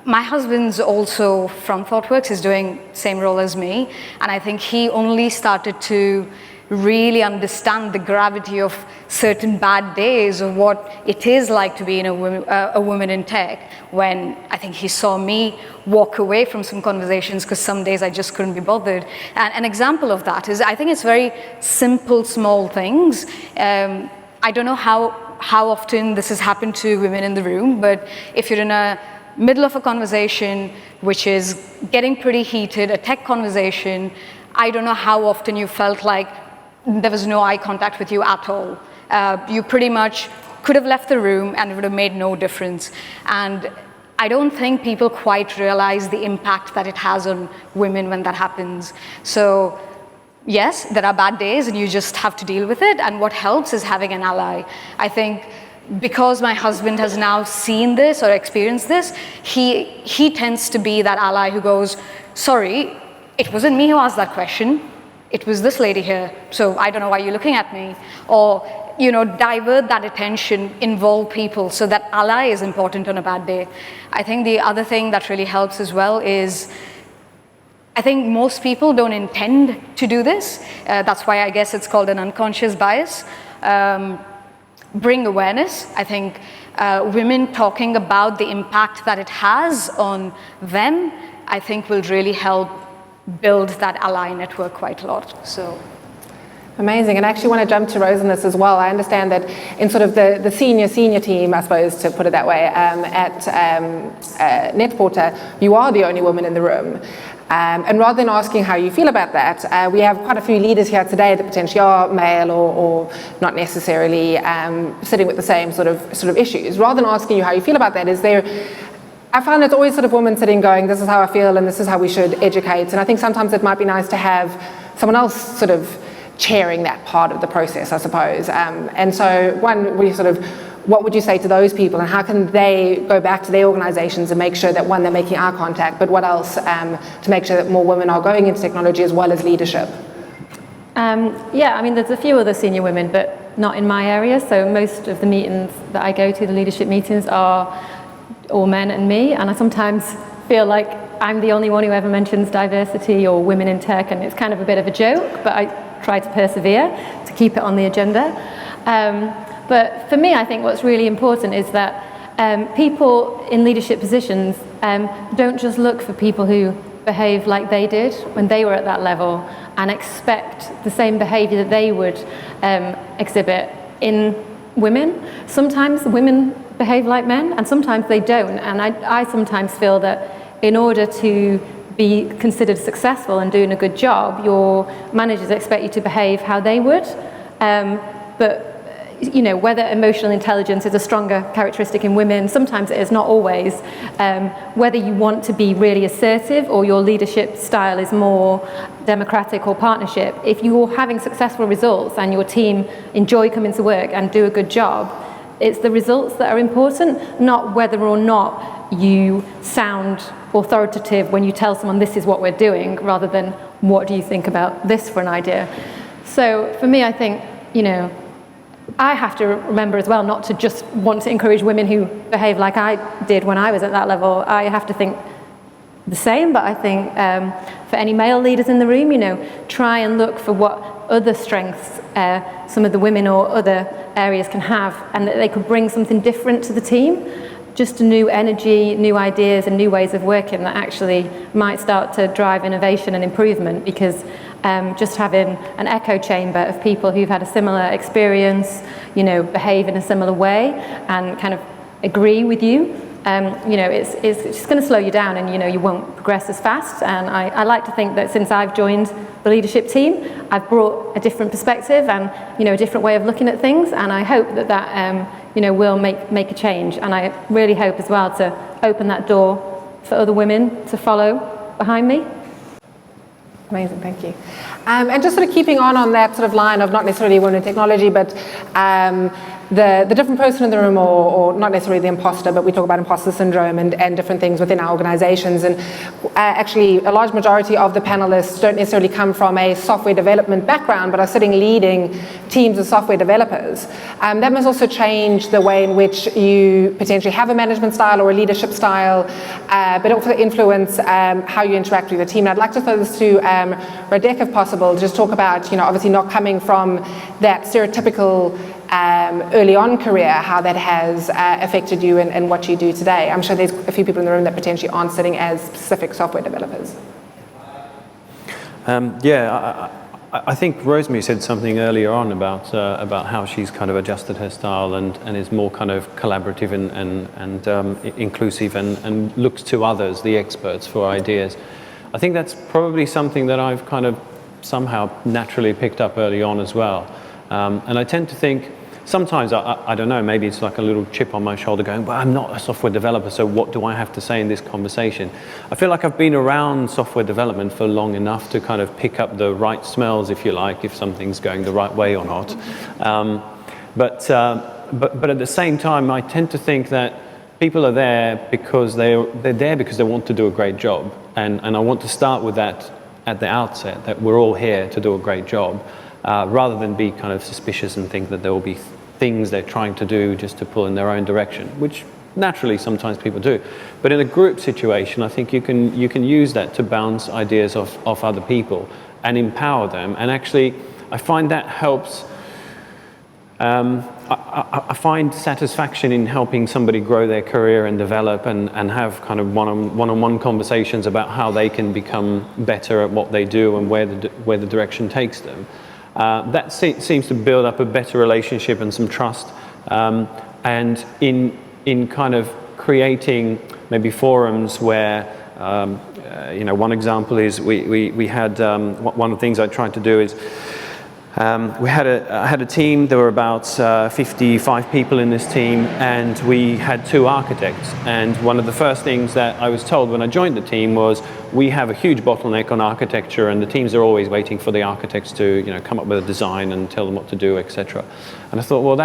my husband's also from ThoughtWorks, is doing same role as me, and I think he only started to really understand the gravity of certain bad days of what it is like to be in a woman in tech when I think he saw me walk away from some conversations because some days I just couldn't be bothered. And an example of that is I think it's very simple, small things. I don't know how often this has happened to women in the room, but if you're in a middle of a conversation which is getting pretty heated, a tech conversation, I don't know how often you felt like there was no eye contact with you at all. You pretty much could have left the room and it would have made no difference. And I don't think people quite realize the impact that it has on women when that happens. So yes, there are bad days and you just have to deal with it. And what helps is having an ally. I think because my husband has now seen this or experienced this, he tends to be that ally who goes, sorry, it wasn't me who asked that question. It was this lady here, so I don't know why you're looking at me. Or, divert that attention, involve people, so that ally is important on a bad day. I think the other thing that really helps as well is, I think most people don't intend to do this. That's why I guess it's called an unconscious bias. Bring awareness. I think women talking about the impact that it has on them, I think will really help build that ally network quite a lot. So amazing. And I actually want to jump to Rose on this as well. I understand that in sort of the senior team, I suppose, to put it that way, at NetPorter, you are the only woman in the room. And rather than asking how you feel about that, we have quite a few leaders here today that potentially are male or not necessarily sitting with the same sort of issues. Rather than asking you how you feel about that, I find it's always sort of women sitting going, this is how I feel and this is how we should educate. And I think sometimes it might be nice to have someone else sort of chairing that part of the process, I suppose. And so what would you say to those people and how can they go back to their organizations and make sure that, one, they're making eye contact, but what else to make sure that more women are going into technology as well as leadership? There's a few other senior women, but not in my area. So most of the meetings that I go to, the leadership meetings, are all men and me, and I sometimes feel like I'm the only one who ever mentions diversity or women in tech, and it's kind of a bit of a joke, but I try to persevere to keep it on the agenda. But for me, I think what's really important is that people in leadership positions don't just look for people who behave like they did when they were at that level and expect the same behavior that they would exhibit in women. Sometimes women behave like men and sometimes they don't, and I sometimes feel that in order to be considered successful and doing a good job, your managers expect you to behave how they would, but whether emotional intelligence is a stronger characteristic in women, sometimes it is, not always. Whether you want to be really assertive or your leadership style is more democratic or partnership, if you're having successful results and your team enjoy coming to work and do a good job, it's the results that are important, not whether or not you sound authoritative when you tell someone this is what we're doing, rather than what do you think about this for an idea. So for me, I think, I have to remember as well not to just want to encourage women who behave like I did when I was at that level. I have to think the same, but I think for any male leaders in the room, try and look for what other strengths some of the women or other areas can have, and that they could bring something different to the team, just a new energy, new ideas and new ways of working that actually might start to drive innovation and improvement, because just having an echo chamber of people who've had a similar experience, behave in a similar way and kind of agree with you, it's just going to slow you down, and you won't progress as fast. And I like to think that since I've joined the leadership team, I've brought a different perspective and, you know, a different way of looking at things, and I hope that you know, will make a change. And I really hope as well to open that door for other women to follow behind me. Amazing, thank you. And just sort of keeping on that sort of line of not necessarily women in technology, but the different person in the room, or not necessarily the imposter, but we talk about imposter syndrome and different things within our organizations. And actually, a large majority of the panelists don't necessarily come from a software development background, but are sitting leading teams of software developers. That must also change the way in which you potentially have a management style or a leadership style, but also influence how you interact with the team. And I'd like to throw this to Radek, if possible, just talk about, you know, obviously not coming from that stereotypical early on career, how that has affected you and what you do today. I'm sure there's a few people in the room that potentially aren't sitting as specific software developers. I think Rosemary said something earlier on about how she's kind of adjusted her style and is more kind of collaborative and inclusive and looks to others, the experts, for ideas. I think that's probably something that I've kind of somehow naturally picked up early on as well. And I tend to think, sometimes, I don't know, maybe it's like a little chip on my shoulder going, well, I'm not a software developer, so what do I have to say in this conversation? I feel like I've been around software development for long enough to kind of pick up the right smells, if you like, if something's going the right way or not. But at the same time, I tend to think that people are there because they're there because they want to do a great job. And I want to start with that at the outset, that we're all here to do a great job, rather than be kind of suspicious and think that there will be things they're trying to do just to pull in their own direction, which naturally sometimes people do. But in a group situation, I think you can use that to bounce ideas off other people and empower them. And actually, I find that helps. I find satisfaction in helping somebody grow their career and develop and have kind of one-on-one conversations about how they can become better at what they do and where the direction takes them. That seems to build up a better relationship and some trust. And in kind of creating maybe forums where, you know, one example is we had, one of the things I tried to do is, I had a team. There were about 55 people in this team, and we had 2 architects. And one of the first things that I was told when I joined the team was, we have a huge bottleneck on architecture, and the teams are always waiting for the architects to, you know, come up with a design and tell them what to do, etc. And I thought, well,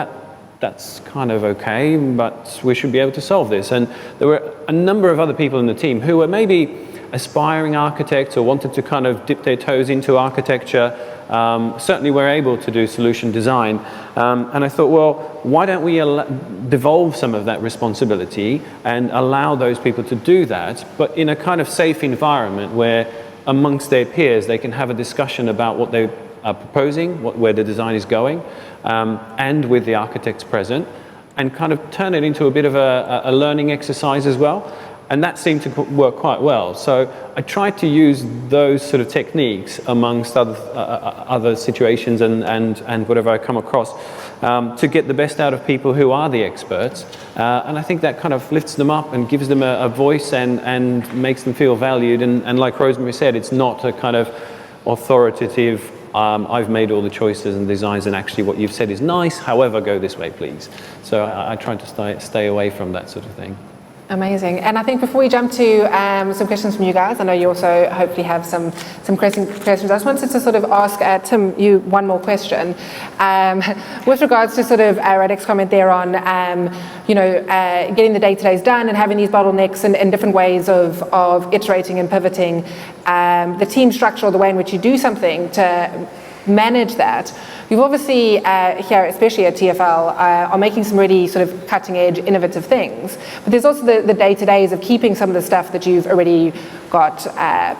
that's kind of okay, but we should be able to solve this. And there were a number of other people in the team who were maybe aspiring architects or wanted to kind of dip their toes into architecture. Certainly we're able to do solution design. And I thought, well, why don't we devolve some of that responsibility and allow those people to do that, but in a kind of safe environment where amongst their peers they can have a discussion about what they are proposing, where the design is going, and with the architects present, and kind of turn it into a bit of a learning exercise as well. And that seemed to work quite well. So I tried to use those sort of techniques amongst other situations and whatever I come across to get the best out of people who are the experts. And I think that kind of lifts them up and gives them a voice and makes them feel valued. And like Rosemary said, it's not a kind of authoritative, I've made all the choices and designs, and actually what you've said is nice, however, go this way, please. So I tried to stay away from that sort of thing. Amazing. And I think before we jump to some questions from you guys, I know you also hopefully have some questions. I just wanted to sort of ask Tim you one more question with regards to sort of Radek's comment there on you know, getting the day-to-days done and having these bottlenecks and different ways of iterating and pivoting, the team structure or the way in which you do something to manage that. You've obviously here, especially at TfL, are making some really sort of cutting-edge, innovative things. But there's also the day-to-days of keeping some of the stuff that you've already got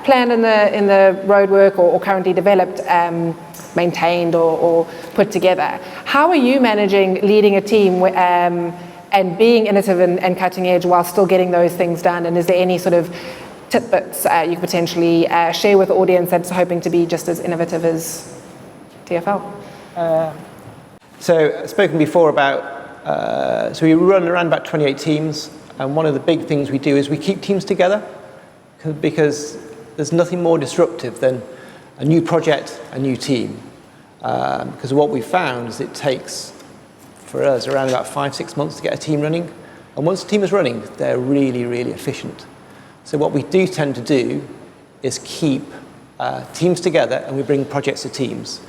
planned in the roadwork or currently developed, maintained or put together. How are you managing leading a team and being innovative and cutting-edge while still getting those things done? And is there any sort of tidbits you could potentially share with the audience that's hoping to be just as innovative as TfL? So I've spoken before about, so we run around about 28 teams, and one of the big things we do is we keep teams together, because there's nothing more disruptive than a new project, a new team. Because what we found is it takes, for us, around about 5-6 months to get a team running. And once the team is running, they're really, really efficient. So what we do tend to do is keep teams together, and we bring projects to teams.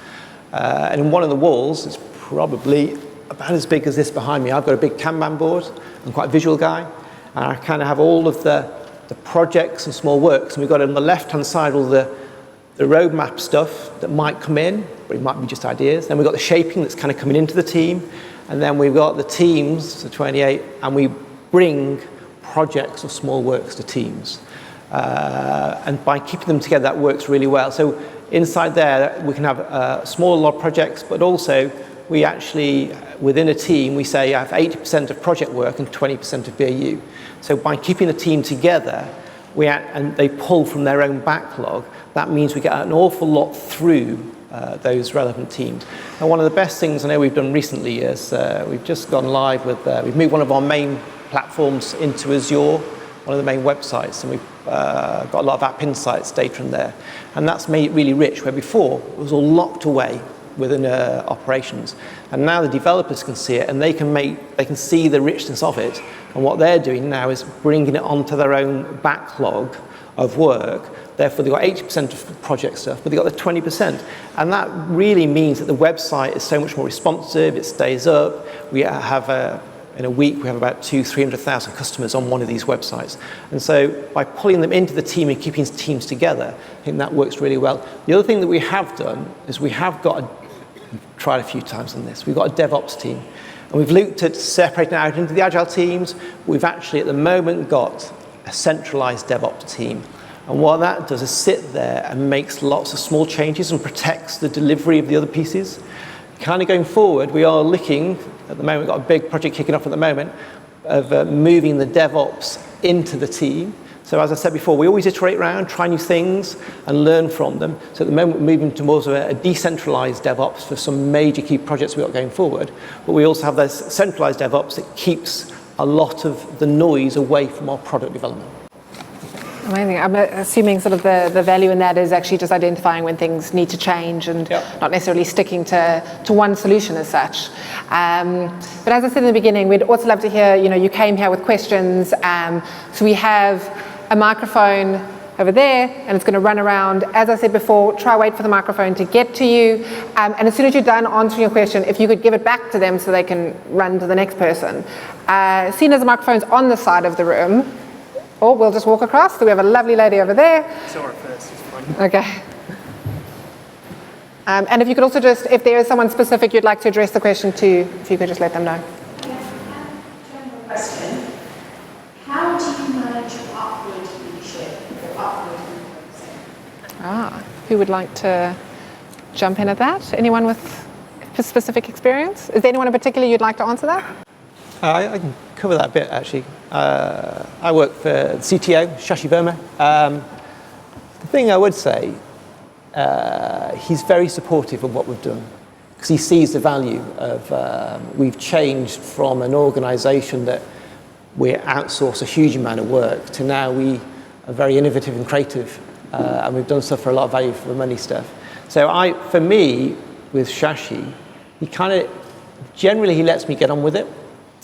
And in one of the walls, it's probably about as big as this behind me. I've got a big Kanban board. I'm quite a visual guy. And I kind of have all of the projects and small works. And we've got on the left-hand side all the roadmap stuff that might come in, but it might be just ideas. Then we've got the shaping that's kind of coming into the team. And then we've got the teams, the 28, and we bring projects or small works to teams. And by keeping them together, that works really well. So inside there, we can have a small lot of projects, but also we actually, within a team, we say I have 80% of project work and 20% of BAU. So by keeping the team together, and they pull from their own backlog, that means we get an awful lot through those relevant teams. And one of the best things I know we've done recently is we've just gone live with, we've moved one of our main platforms into Azure, one of the main websites, and we've got a lot of App Insights data in there. And that's made it really rich, where before it was all locked away within operations. And now the developers can see it, and they can see the richness of it. And what they're doing now is bringing it onto their own backlog of work. Therefore, they've got 80% of project stuff, but they've got the 20%. And that really means that the website is so much more responsive, it stays up. We have in a week, we have about 200,000-300,000 customers on one of these websites. And so by pulling them into the team and keeping teams together, I think that works really well. The other thing that we have done is we've tried a few times on this. We've got a DevOps team. And we've looked at separating out into the Agile teams. We've actually, at the moment, got a centralized DevOps team. And what that does is sit there and makes lots of small changes and protects the delivery of the other pieces. Kind of going forward, we are looking, at the moment, we've got a big project kicking off at the moment, of moving the DevOps into the team. So as I said before, we always iterate around, try new things, and learn from them. So at the moment, we're moving towards a decentralized DevOps for some major key projects we've got going forward. But we also have this centralized DevOps that keeps a lot of the noise away from our product development. Amazing. I'm assuming sort of the value in that is actually just identifying when things need to change and not necessarily sticking to one solution as such. But as I said in the beginning, we'd also love to hear, you came here with questions. So we have a microphone over there, and it's going to run around. As I said before, try wait for the microphone to get to you. And as soon as you're done answering your question, if you could give it back to them so they can run to the next person. Seeing as the microphone's on the side of the room, or we'll just walk across. So we have a lovely lady over there. Saw her first, it's fine. Okay. And if you could also just, if there is someone specific you'd like to address the question to, if you could just let them know. General question. How do you manage your upward leadership or upward influencing? Who would like to jump in at that? Anyone with specific experience? Is there anyone in particular you'd like to answer that? I can cover that a bit, actually. I work for the CTO, Shashi Verma. The thing I would say, he's very supportive of what we've done, because he sees the value of, we've changed from an organization that we outsource a huge amount of work to now we are very innovative and creative, and we've done stuff for a lot of value for the money stuff. So for me, with Shashi, generally he lets me get on with it.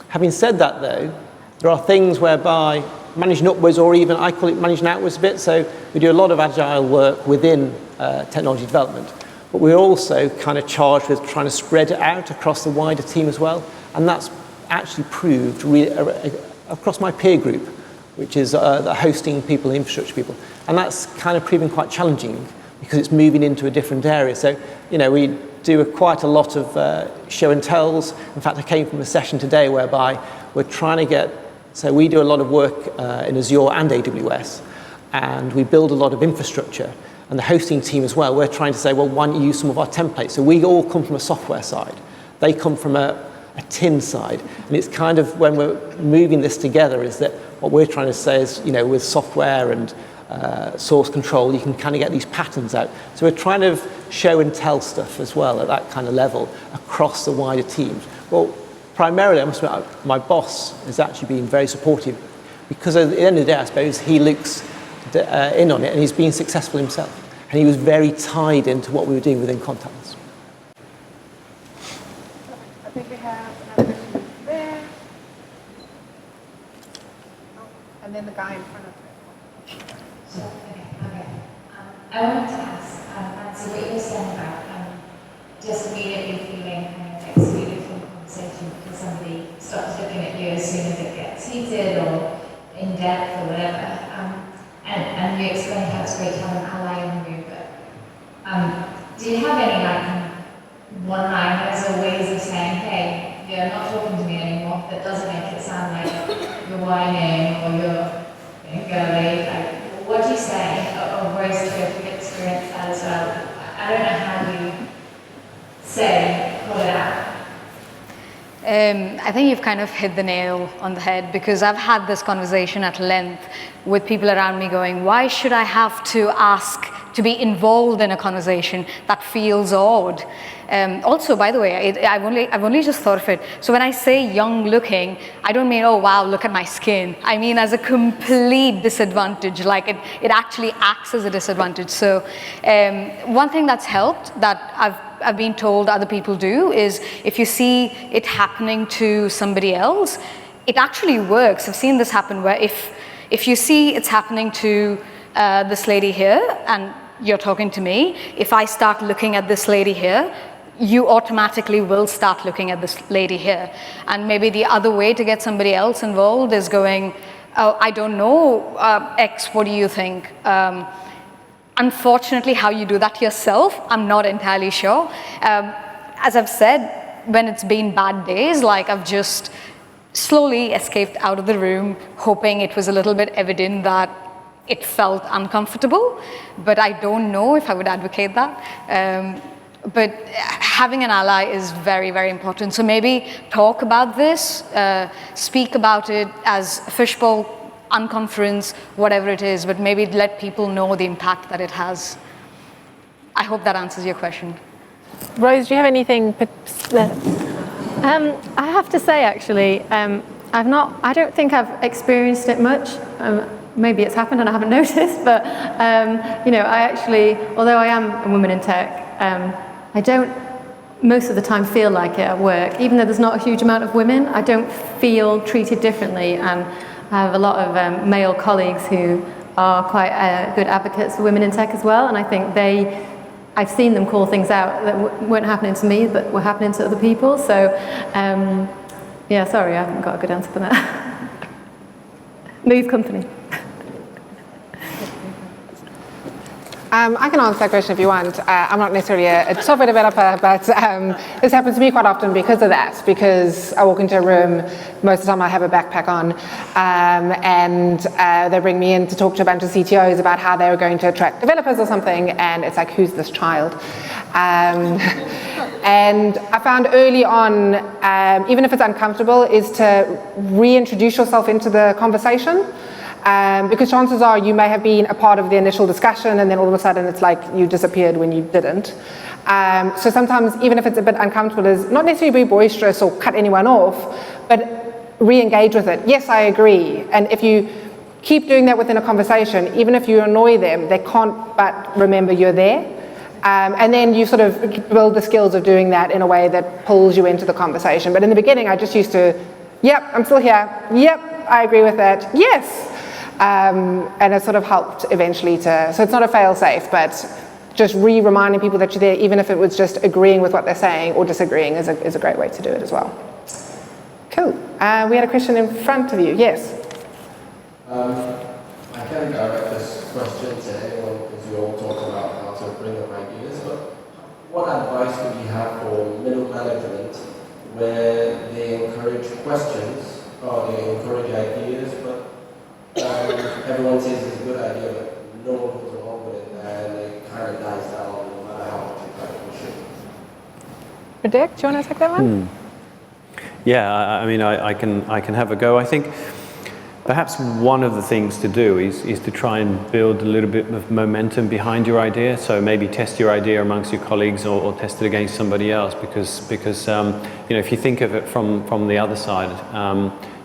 Having said that, though, there are things whereby managing upwards, or even I call it managing outwards a bit. So we do a lot of agile work within technology development, but we're also kind of charged with trying to spread it out across the wider team as well. And that's actually proved across my peer group, which is the hosting people, the infrastructure people. And that's kind of proving quite challenging because it's moving into a different area. So, we do quite a lot of show and tells. In fact, I came from a session today whereby we're trying to so we do a lot of work in Azure and AWS, and we build a lot of infrastructure. And the hosting team as well, we're trying to say, well, why don't you use some of our templates? So we all come from a software side. They come from a tin side. And it's kind of, when we're moving this together, is that what we're trying to say is, with software and source control, you can kind of get these patterns out. So we're trying to show and tell stuff as well at that kind of level across the wider teams. Well, primarily, I must admit, my boss has actually been very supportive, because at the end of the day, I suppose, he looks in on it and he's been successful himself. and he was very tied into what we were doing within contactless. I think we have another question there. Oh, and then the guy in front of him. So, okay. I wanted to ask, Nancy, what you were saying about just immediately feeling kind of excluded from the conversation because somebody stops looking at you as soon as it gets heated or in depth or whatever. And you explained how it's great to have an ally in the room, but do you have any like one-liners or ways of saying, hey, you're not talking to me anymore, that doesn't make it sound like you're whining or you're girly? Like, what do you say? Or ways to if you've experienced that as well? I don't know how you say, pull it out. I think you've kind of hit the nail on the head, because I've had this conversation at length with people around me going, why should I have to ask to be involved in a conversation that feels odd? Also, by the way, I've only just thought of it. So when I say young looking, I don't mean, oh wow, look at my skin. I mean as a complete disadvantage, like it actually acts as a disadvantage. So one thing that's helped that I've been told other people do is if you see it happening to somebody else, it actually works. I've seen this happen where if you see it's happening to this lady here and you're talking to me, if I start looking at this lady here, you automatically will start looking at this lady here. And maybe the other way to get somebody else involved is going, oh, I don't know, X, what do you think? Unfortunately, how you do that yourself, I'm not entirely sure. As I've said, when it's been bad days, like I've just slowly escaped out of the room, hoping it was a little bit evident that it felt uncomfortable, but I don't know if I would advocate that. But having an ally is very, very important. So maybe talk about this, speak about it as a fishbowl, unconference, whatever it is, but maybe let people know the impact that it has. I hope that answers your question. Rose, do you have anything? I have to say, actually, I don't think I've experienced it much. Maybe it's happened and I haven't noticed, but I actually, although I am a woman in tech, I don't most of the time feel like it at work. Even though there's not a huge amount of women, I don't feel treated differently, and I have a lot of male colleagues who are quite good advocates for women in tech as well, and I think I've seen them call things out that weren't happening to me but were happening to other people. So sorry, I haven't got a good answer for that. Move company. I can answer that question if you want. I'm not necessarily a software developer, but this happens to me quite often because of that, because I walk into a room, most of the time I have a backpack on, and they bring me in to talk to a bunch of CTOs about how they were going to attract developers or something, and it's like, who's this child? And I found early on, even if it's uncomfortable, is to reintroduce yourself into the conversation. Because chances are you may have been a part of the initial discussion and then all of a sudden it's like you disappeared when you didn't. So sometimes, even if it's a bit uncomfortable, is not necessarily be boisterous or cut anyone off, but re-engage with it. Yes, I agree. And if you keep doing that within a conversation, even if you annoy them, they can't but remember you're there. And then you sort of build the skills of doing that in a way that pulls you into the conversation. But in the beginning, I just used to, yep, I'm still here. Yep, I agree with that. Yes. And it sort of helped eventually so it's not a fail-safe, but just reminding people that you're there, even if it was just agreeing with what they're saying or disagreeing, is a great way to do it as well. Cool. We had a question in front of you. Yes? I can direct this question to anyone, because you all talk about how to bring up ideas, but what advice would you have for middle management where they encourage questions or they encourage ideas, but everyone says it's a good idea, but no one goes along with it, and it kind of dies down no matter how much you try to push it. Radek, do you want to take that one? Yeah, I mean, I can have a go. I think perhaps one of the things to do is to try and build a little bit of momentum behind your idea. So maybe test your idea amongst your colleagues or test it against somebody else, because if you think of it from the other side,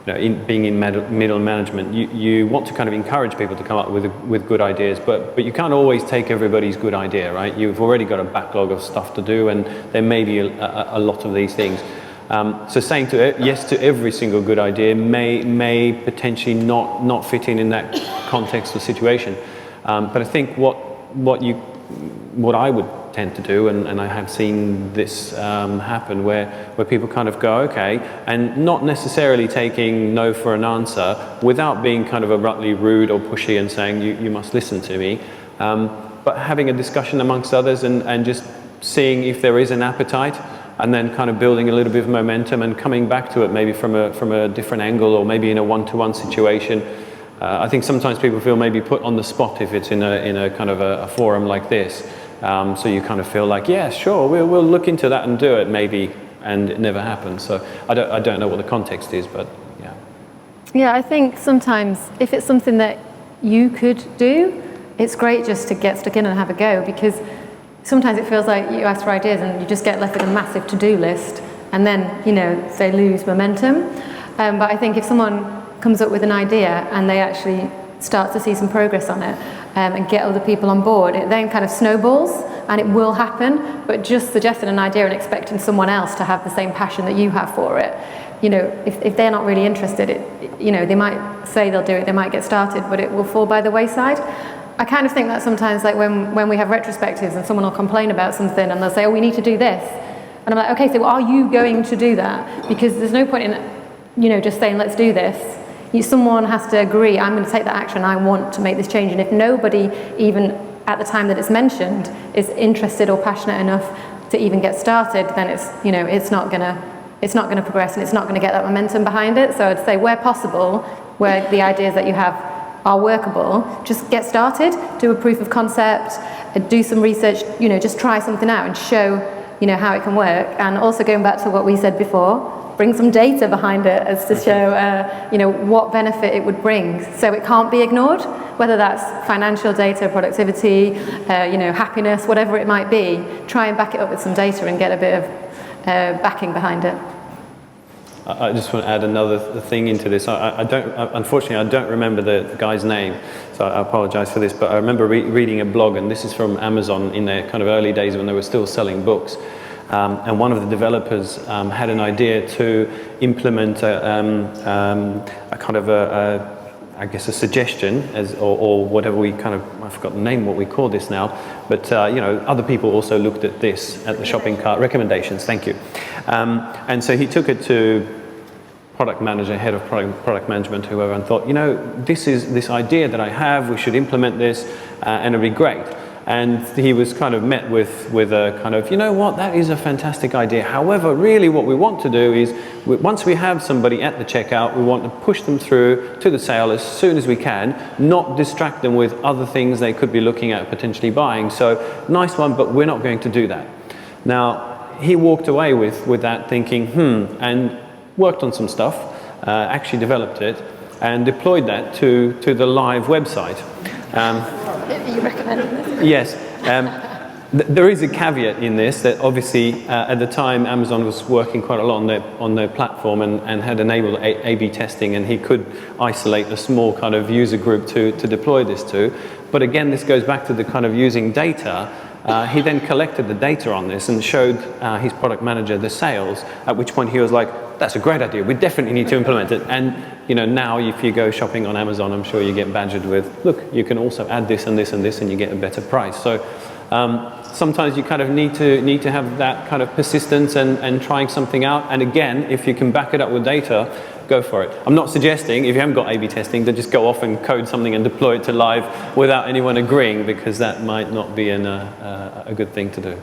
being in middle management, you want to kind of encourage people to come up with good ideas, but you can't always take everybody's good idea, right? You've already got a backlog of stuff to do, and there may be a lot of these things. So saying yes to every single good idea may potentially not fit in that context or situation. But I think what I would tend to do, and I have seen this happen, where people kind of go, okay, and not necessarily taking no for an answer without being kind of abruptly rude or pushy and saying you must listen to me, but having a discussion amongst others and just seeing if there is an appetite, and then kind of building a little bit of momentum and coming back to it maybe from a different angle, or maybe in a one-to-one situation. I think sometimes people feel maybe put on the spot if it's in a kind of a forum like this. So you kind of feel like, yeah, sure, we'll look into that and do it maybe, and it never happens. So I don't know what the context is, but yeah. Yeah, I think sometimes if it's something that you could do, it's great just to get stuck in and have a go, because sometimes it feels like you ask for ideas and you just get left with a massive to-do list, and then, they lose momentum. But I think if someone comes up with an idea and they actually start to see some progress on it, and get other people on board, it then kind of snowballs, and it will happen. But just suggesting an idea and expecting someone else to have the same passion that you have for it, if they're not really interested, they might say they'll do it, they might get started, but it will fall by the wayside. I kind of think that sometimes, like when we have retrospectives and someone will complain about something and they'll say, oh, we need to do this, and I'm like, okay, so are you going to do that? Because there's no point in just saying let's do this. Someone has to agree, I'm going to take that action, I want to make this change. And if nobody, even at the time that it's mentioned, is interested or passionate enough to even get started, then it's not going to progress, and it's not going to get that momentum behind it. So I'd say where possible, where the ideas that you have are workable, just get started, do a proof of concept, do some research, just try something out and show, how it can work. And also going back to what we said before, bring some data behind it as to show, what benefit it would bring. So it can't be ignored, whether that's financial data, productivity, happiness, whatever it might be. Try and back it up with some data and get a bit of backing behind it. I just want to add another thing into this. Unfortunately, I don't remember the guy's name, so I apologize for this, but I remember reading a blog, and this is from Amazon in their kind of early days when they were still selling books. And one of the developers had an idea to implement a kind of a suggestion, or whatever we kind of, I forgot the name, what we call this now, but other people also looked at this, at the shopping cart, recommendations, thank you. And so he took it to product manager, head of product management, whoever, and thought, this idea that I have, we should implement this, and it'll be great. And he was kind of met with a kind of, that is a fantastic idea. However, really what we want to do is, once we have somebody at the checkout, we want to push them through to the sale as soon as we can, not distract them with other things they could be looking at potentially buying. So, nice one, but we're not going to do that. Now, he walked away with that thinking, and worked on some stuff, actually developed it, and deployed that to the live website. You recommend this? Yes. There is a caveat in this that obviously at the time Amazon was working quite a lot on their platform and had enabled A/B testing, and he could isolate a small kind of user group to deploy this to. But again, this goes back to the kind of using data. He then collected the data on this and showed his product manager the sales, at which point he was like, that's a great idea, we definitely need to implement it. And now if you go shopping on Amazon, I'm sure you get badgered with, look, you can also add this and this and this, and you get a better price. So sometimes you kind of need to have that kind of persistence and trying something out. And again, if you can back it up with data, go for it. I'm not suggesting, if you haven't got A/B testing, to just go off and code something and deploy it to live without anyone agreeing, because that might not be a good thing to do.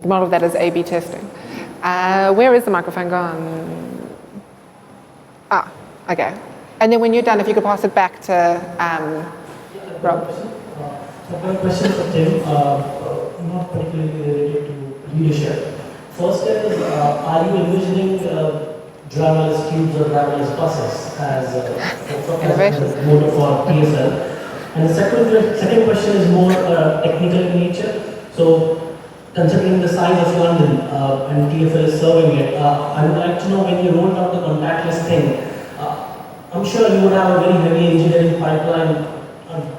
The model of that is A/B testing. Where is the microphone gone? Okay. And then when you're done, if you could pass it back to Rob. A couple of questions for Tim, not particularly related to leadership. First is, are you envisioning driverless cubes or driverless buses as a motor for TSL? And the second question is more technical in nature. So, considering the size of London and TFL is serving it, I would like to know, when you rolled out the contactless thing, I'm sure you would have a very heavy engineering pipeline,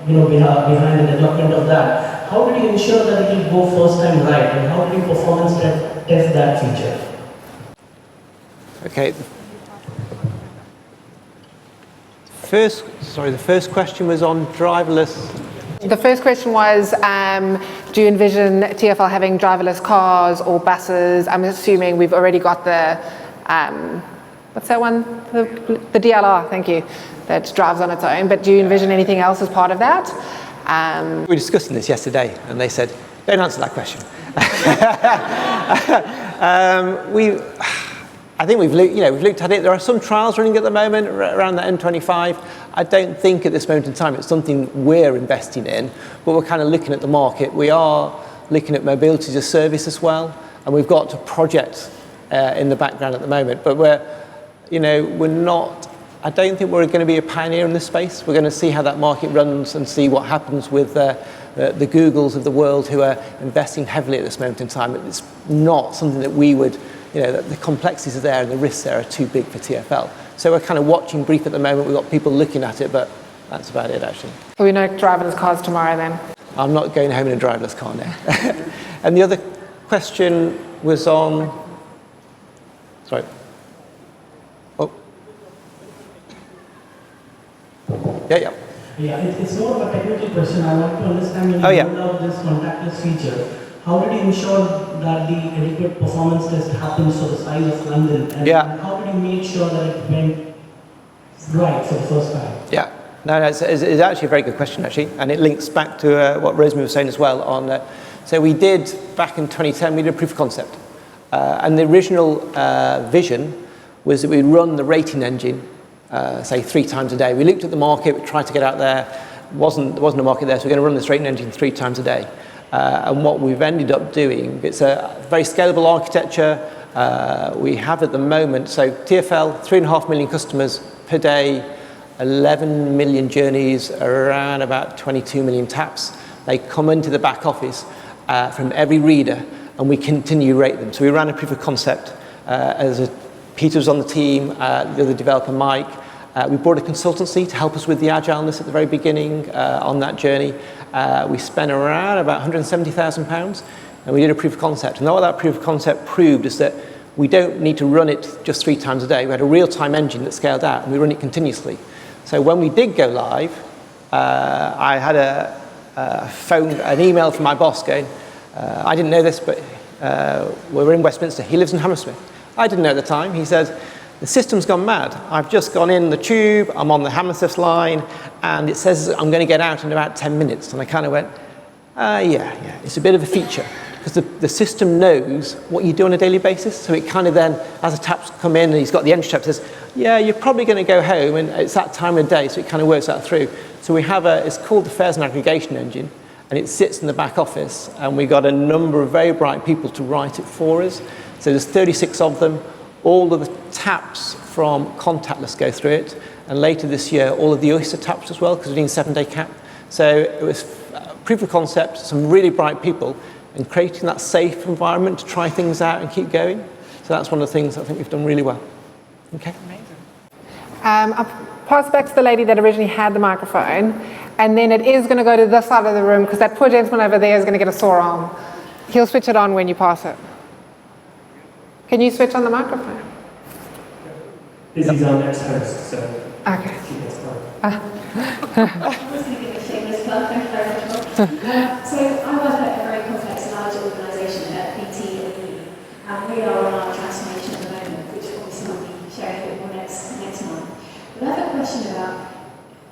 behind the development of that. How did you ensure that it will go first time right, and how did you performance test that feature? Okay. The first question was on driverless. The first question was, do you envision TfL having driverless cars or buses? I'm assuming we've already got the, what's that one? The DLR, thank you, that drives on its own. But do you envision anything else as part of that? We were discussing this yesterday, and they said, don't answer that question. I think we've looked at it. There are some trials running at the moment around the N25. I don't think at this moment in time it's something we're investing in, but we're kind of looking at the market. We are looking at mobility as a service as well, and we've got a project in the background at the moment. But we're not. I don't think we're going to be a pioneer in this space. We're going to see how that market runs and see what happens with the Googles of the world who are investing heavily at this moment in time. It's not something that we would. The complexities are there and the risks there are too big for TfL. So we're kind of watching brief at the moment. We've got people looking at it, but that's about it, actually. So we know driverless cars tomorrow, then? I'm not going home in a driverless car now. And the other question was on... Sorry. Oh. Yeah. Yeah, it's more of a technical question. I want to understand when you rolled out this contactless feature, how did you ensure that the adequate performance test happens for the size of London? And how did you make sure that it went right for the first time? Yeah, no, it's actually a very good question, actually. And it links back to what Rosemary was saying as well. So we did, back in 2010, we did a proof of concept. And the original vision was that we'd run the rating engine, say 3 times a day. We looked at the market, we tried to get out there. There wasn't a market there, so we're going to run this rating engine 3 times a day. And what we've ended up doing, it's a very scalable architecture. We have at the moment, so TfL, 3.5 million customers per day, 11 million journeys, around about 22 million taps. They come into the back office from every reader, and we continue to rate them. So we ran a proof of concept. Peter was on the team, the other developer, Mike. We brought a consultancy to help us with the agileness at the very beginning on that journey. We spent around about £170,000, and we did a proof of concept. And what that proof of concept proved is that we don't need to run it just 3 times a day. We had a real-time engine that scaled out, and we run it continuously. So when we did go live, I had an email from my boss going, I didn't know this, but we're in Westminster. He lives in Hammersmith. I didn't know at the time. He says, the system's gone mad. I've just gone in the tube, I'm on the Hammersmith line, and it says I'm going to get out in about 10 minutes. And I kind of went, yeah, it's a bit of a feature. Because the system knows what you do on a daily basis. So it kind of then, as the taps come in and he's got the entry tap, says, yeah, you're probably going to go home, and it's that time of day, so it kind of works that through. So we have it's called the Fares and Aggregation Engine, and it sits in the back office, and we got a number of very bright people to write it for us. So there's 36 of them. All of the taps from contactless go through it, and later this year, all of the Oyster taps as well, because we're doing a 7-day cap. So it was proof of concept, some really bright people, and creating that safe environment to try things out and keep going. So that's one of the things I think we've done really well. Okay. Amazing. I'll pass back to the lady that originally had the microphone, and then it is going to go to this side of the room, because that poor gentleman over there is going to get a sore arm. He'll switch it on when you pass it. Can you switch on the microphone? This is our next host, so... Okay. I was going to give a shameless plug, thank you very much. So I work at a very complex and large organisation at PT and Yuke, and we are on our transformation at the moment, which obviously we'll be sharing a bit more next month. But I have a question about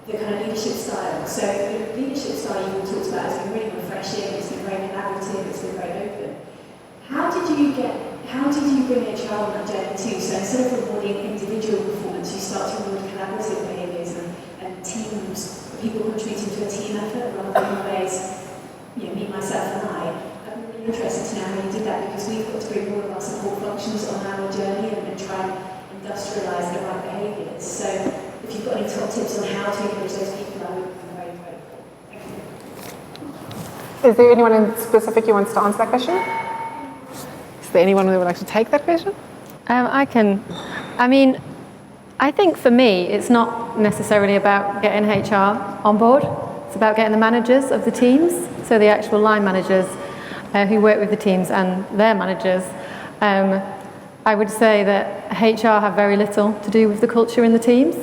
the kind of leadership style. So the leadership style you all talked about has been really refreshing, it's been very collaborative, it's been very open. How did you bring HR on that journey too? So instead of rewarding individual performance, you start to reward collaborative behaviours and teams, people contributing to a team effort rather than always, me, myself and I. I'm really interested to know how you did that, because we've got to bring all of our support functions on our journey and try and industrialise the right behaviours. So if you've got any top tips on how to encourage those people, I would be very grateful. Thank you. Is there anyone in specific who wants to answer that question? Is there anyone who would like to take that question? I can. I mean, I think for me, it's not necessarily about getting HR on board. It's about getting the managers of the teams, so the actual line managers who work with the teams and their managers. I would say that HR have very little to do with the culture in the teams.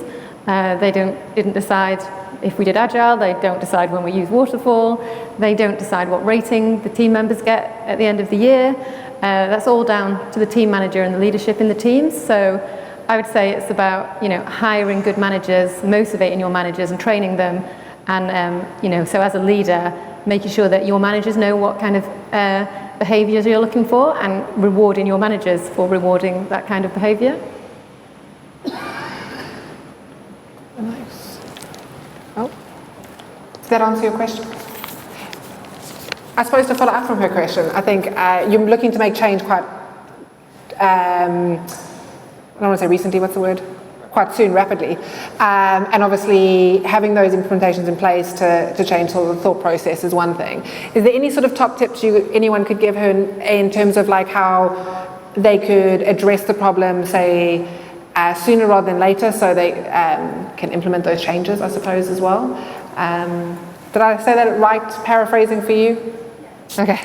They didn't decide if we did Agile, they don't decide when we use Waterfall, they don't decide what rating the team members get at the end of the year. That's all down to the team manager and the leadership in the teams. So I would say it's about, hiring good managers, motivating your managers and training them. And, so as a leader, making sure that your managers know what kind of behaviours you're looking for and rewarding your managers for rewarding that kind of behaviour. Nice. Oh, does that answer your question? I suppose to follow up from her question, I think you're looking to make change quite, I don't want to say recently, what's the word? Quite soon, rapidly. And obviously having those implementations in place to change sort of the thought process is one thing. Is there any sort of top tips anyone could give her in terms of like how they could address the problem, say, sooner rather than later, so they can implement those changes, I suppose, as well? Did I say that right, paraphrasing for you? Okay.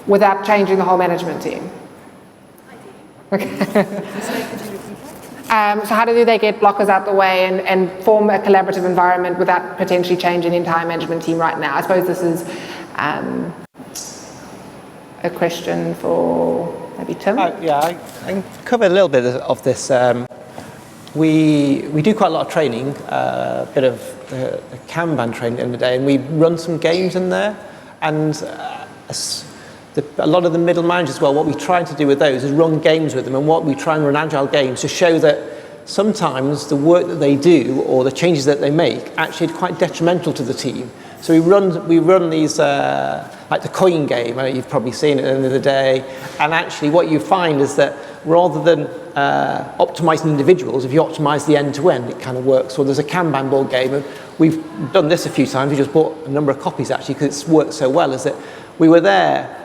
Without changing the whole management team? Okay. So how do they get blockers out the way and form a collaborative environment without potentially changing the entire management team right now? I suppose this is a question for maybe Tim? I can cover a little bit of this. We do quite a lot of training, a bit of the Kanban training at the end of the day, and we run some games in there. And a lot of the middle managers, well, what we try to do with those is run games with them, and what we try and run agile games to show that sometimes the work that they do or the changes that they make actually are quite detrimental to the team. So we run these, like the coin game, you've probably seen it at the end of the day, and actually what you find is that rather than optimizing individuals, if you optimize the end-to-end, it kind of works. So there's a Kanban board game, and we've done this a few times. We just bought a number of copies actually because it's worked so well, is that we were there,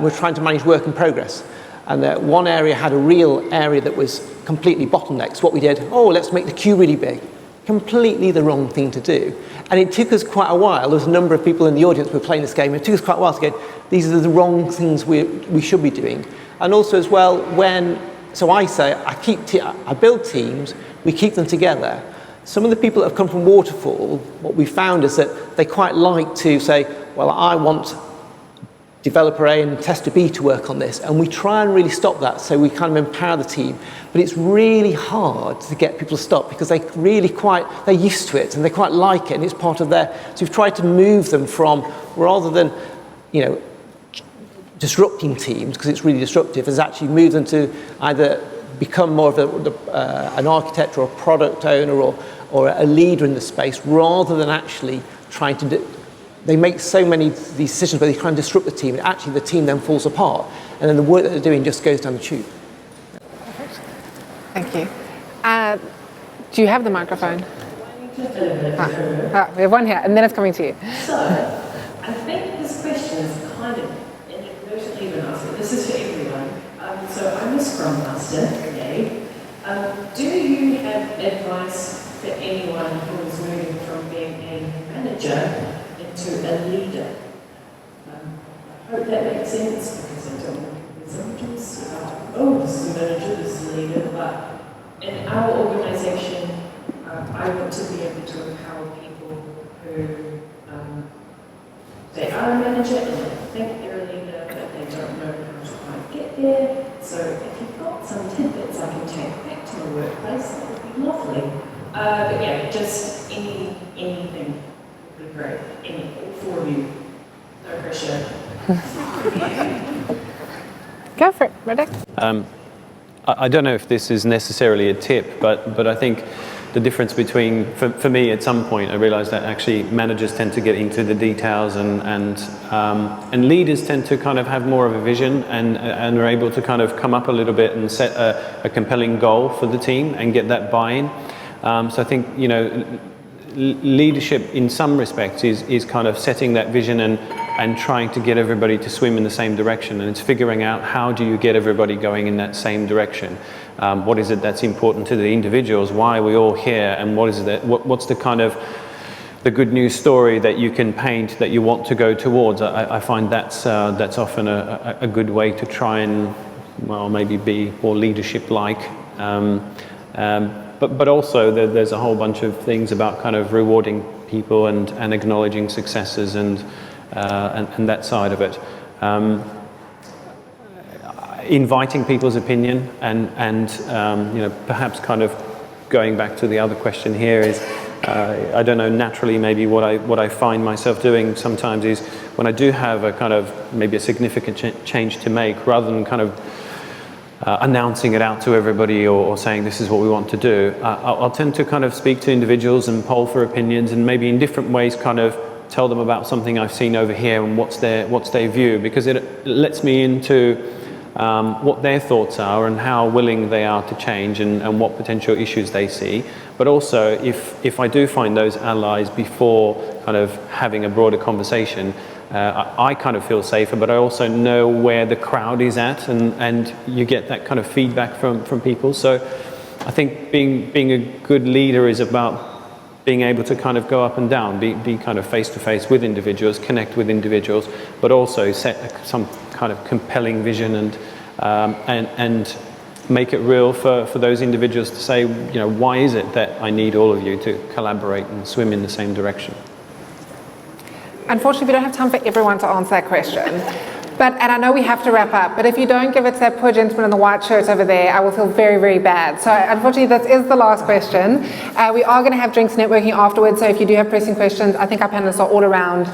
we're trying to manage work in progress. And one area had a real area that was completely bottlenecked. So what we did, let's make the queue really big. Completely the wrong thing to do. And it took us quite a while. There was a number of people in the audience who were playing this game. It took us quite a while to go, these are the wrong things we should be doing. And also as well, so I say, I build teams, we keep them together. Some of the people that have come from Waterfall, what we found is that they quite like to say, well, I want developer A and tester B to work on this, and we try and really stop that, so we kind of empower the team. But it's really hard to get people to stop because they're used to it and they quite like it, and it's part of their. So we've tried to move them from, rather than, disrupting teams because it's really disruptive, is actually move them to either become more of an architect or a product owner or a leader in the space, rather than actually trying to do. They make so many of these decisions where they try and disrupt the team, and actually the team then falls apart, and then the work that they're doing just goes down the tube. Thank you. Do you have the microphone? We have one here, and then it's coming to you. So, I think this question is kind of inadvertently been asked, but this is for everyone. So I'm a Scrum Master, okay? Do you have advice for anyone who is moving from being a manager to a leader? I hope that makes sense because I don't want to be presumptuous about, this is a manager, this is a leader, but in our organisation, I want to be able to empower people who they are a manager and they think they're a leader, but they don't know how to quite get there. So if you've got some tidbits I can take back to my workplace, that would be lovely. But yeah, just anything. Great. All four of you. No pressure. Go for it, Radek. I don't know if this is necessarily a tip, but I think the difference between, for me at some point, I realized that actually managers tend to get into the details and leaders tend to kind of have more of a vision and are able to kind of come up a little bit and set a compelling goal for the team and get that buy-in. So I think, leadership in some respects is kind of setting that vision and and trying to get everybody to swim in the same direction. And it's figuring out how do you get everybody going in that same direction. What is it that's important to the individuals? Why are we all here? And what is it? What's the kind of the good news story that you can paint that you want to go towards? I find that's often a good way to try and, well, maybe be more leadership-like. But also there's a whole bunch of things about kind of rewarding people and acknowledging successes and that side of it. Inviting people's opinion and perhaps kind of going back to the other question here is, I don't know, naturally maybe what I find myself doing sometimes is when I do have a kind of maybe a significant change to make, rather than kind of announcing it out to everybody or saying this is what we want to do, I'll tend to kind of speak to individuals and poll for opinions and maybe in different ways kind of tell them about something I've seen over here and what's their view, because it lets me into what their thoughts are and how willing they are to change and what potential issues they see. But also, if I do find those allies before kind of having a broader conversation, I kind of feel safer, but I also know where the crowd is at, and you get that kind of feedback from people. So I think being a good leader is about being able to kind of go up and down, be kind of face-to-face with individuals, connect with individuals, but also set some kind of compelling vision and make it real for those individuals to say, why is it that I need all of you to collaborate and swim in the same direction? Unfortunately, we don't have time for everyone to answer that question. And I know we have to wrap up, but if you don't give it to that poor gentleman in the white shirt over there, I will feel very, very bad. So unfortunately, this is the last question. We are going to have drinks networking afterwards, so if you do have pressing questions, I think our panelists are all around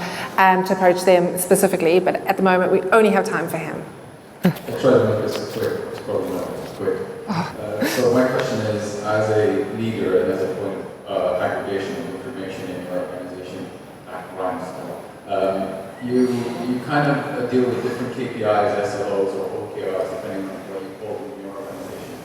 to approach them specifically, but at the moment, we only have time for him. I'll try to make this quick. It's probably not quick. So my question is, as a leader and as a point of aggregation of information in your organization, you kind of deal with different KPIs, SLOs, or OKRs, depending on what you call them in your organization.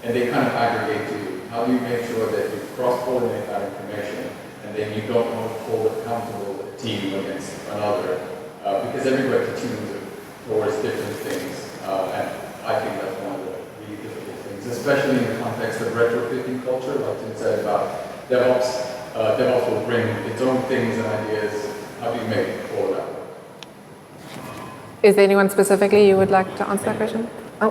And they kind of aggregate to you. How do you make sure that you cross-pollinate that information and then you don't hold accountable a team against another? Because everybody tunes towards different things. And I think that's one of the really difficult things, especially in the context of retrofitting culture, like Tim said about DevOps. DevOps will bring its own things and ideas. How do you make all of that work? Is there anyone specifically you would like to answer that question? Oh.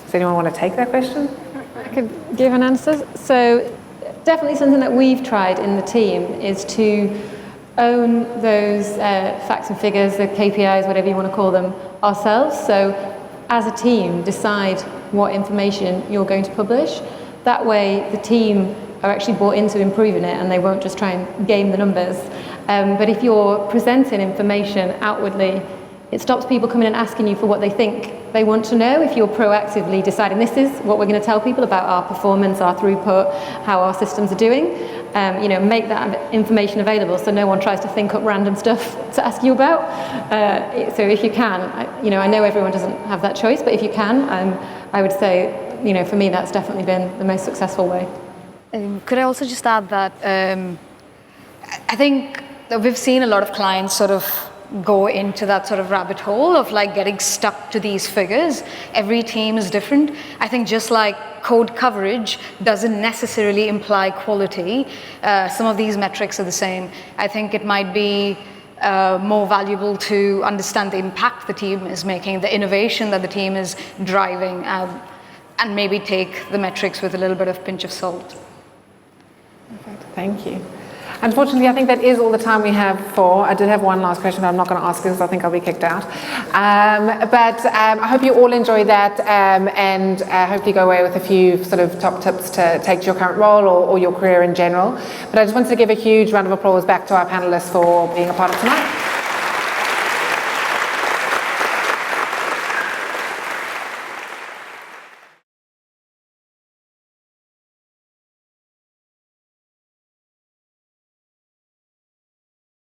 Does anyone want to take that question? I could give an answer. So definitely something that we've tried in the team is to own those facts and figures, the KPIs, whatever you want to call them, ourselves. So as a team, decide what information you're going to publish. That way the team are actually bought into improving it and they won't just try and game the numbers. But if you're presenting information outwardly, it stops people coming and asking you for what they think they want to know. If you're proactively deciding this is what we're going to tell people about our performance, our throughput, how our systems are doing, make that information available so no one tries to think up random stuff to ask you about. So if you can, I know everyone doesn't have that choice, but if you can, I would say, for me, that's definitely been the most successful way. Could I also just add that I think that we've seen a lot of clients sort of go into that sort of rabbit hole of like getting stuck to these figures. Every team is different. I think just like code coverage doesn't necessarily imply quality, some of these metrics are the same. I think it might be more valuable to understand the impact the team is making, the innovation that the team is driving, and maybe take the metrics with a little bit of pinch of salt. Perfect. Thank you. Unfortunately, I think that is all the time we have for. I did have one last question, but I'm not going to ask because I think I'll be kicked out. But I hope you all enjoyed that, and hopefully go away with a few sort of top tips to take to your current role or your career in general. But I just wanted to give a huge round of applause back to our panelists for being a part of tonight.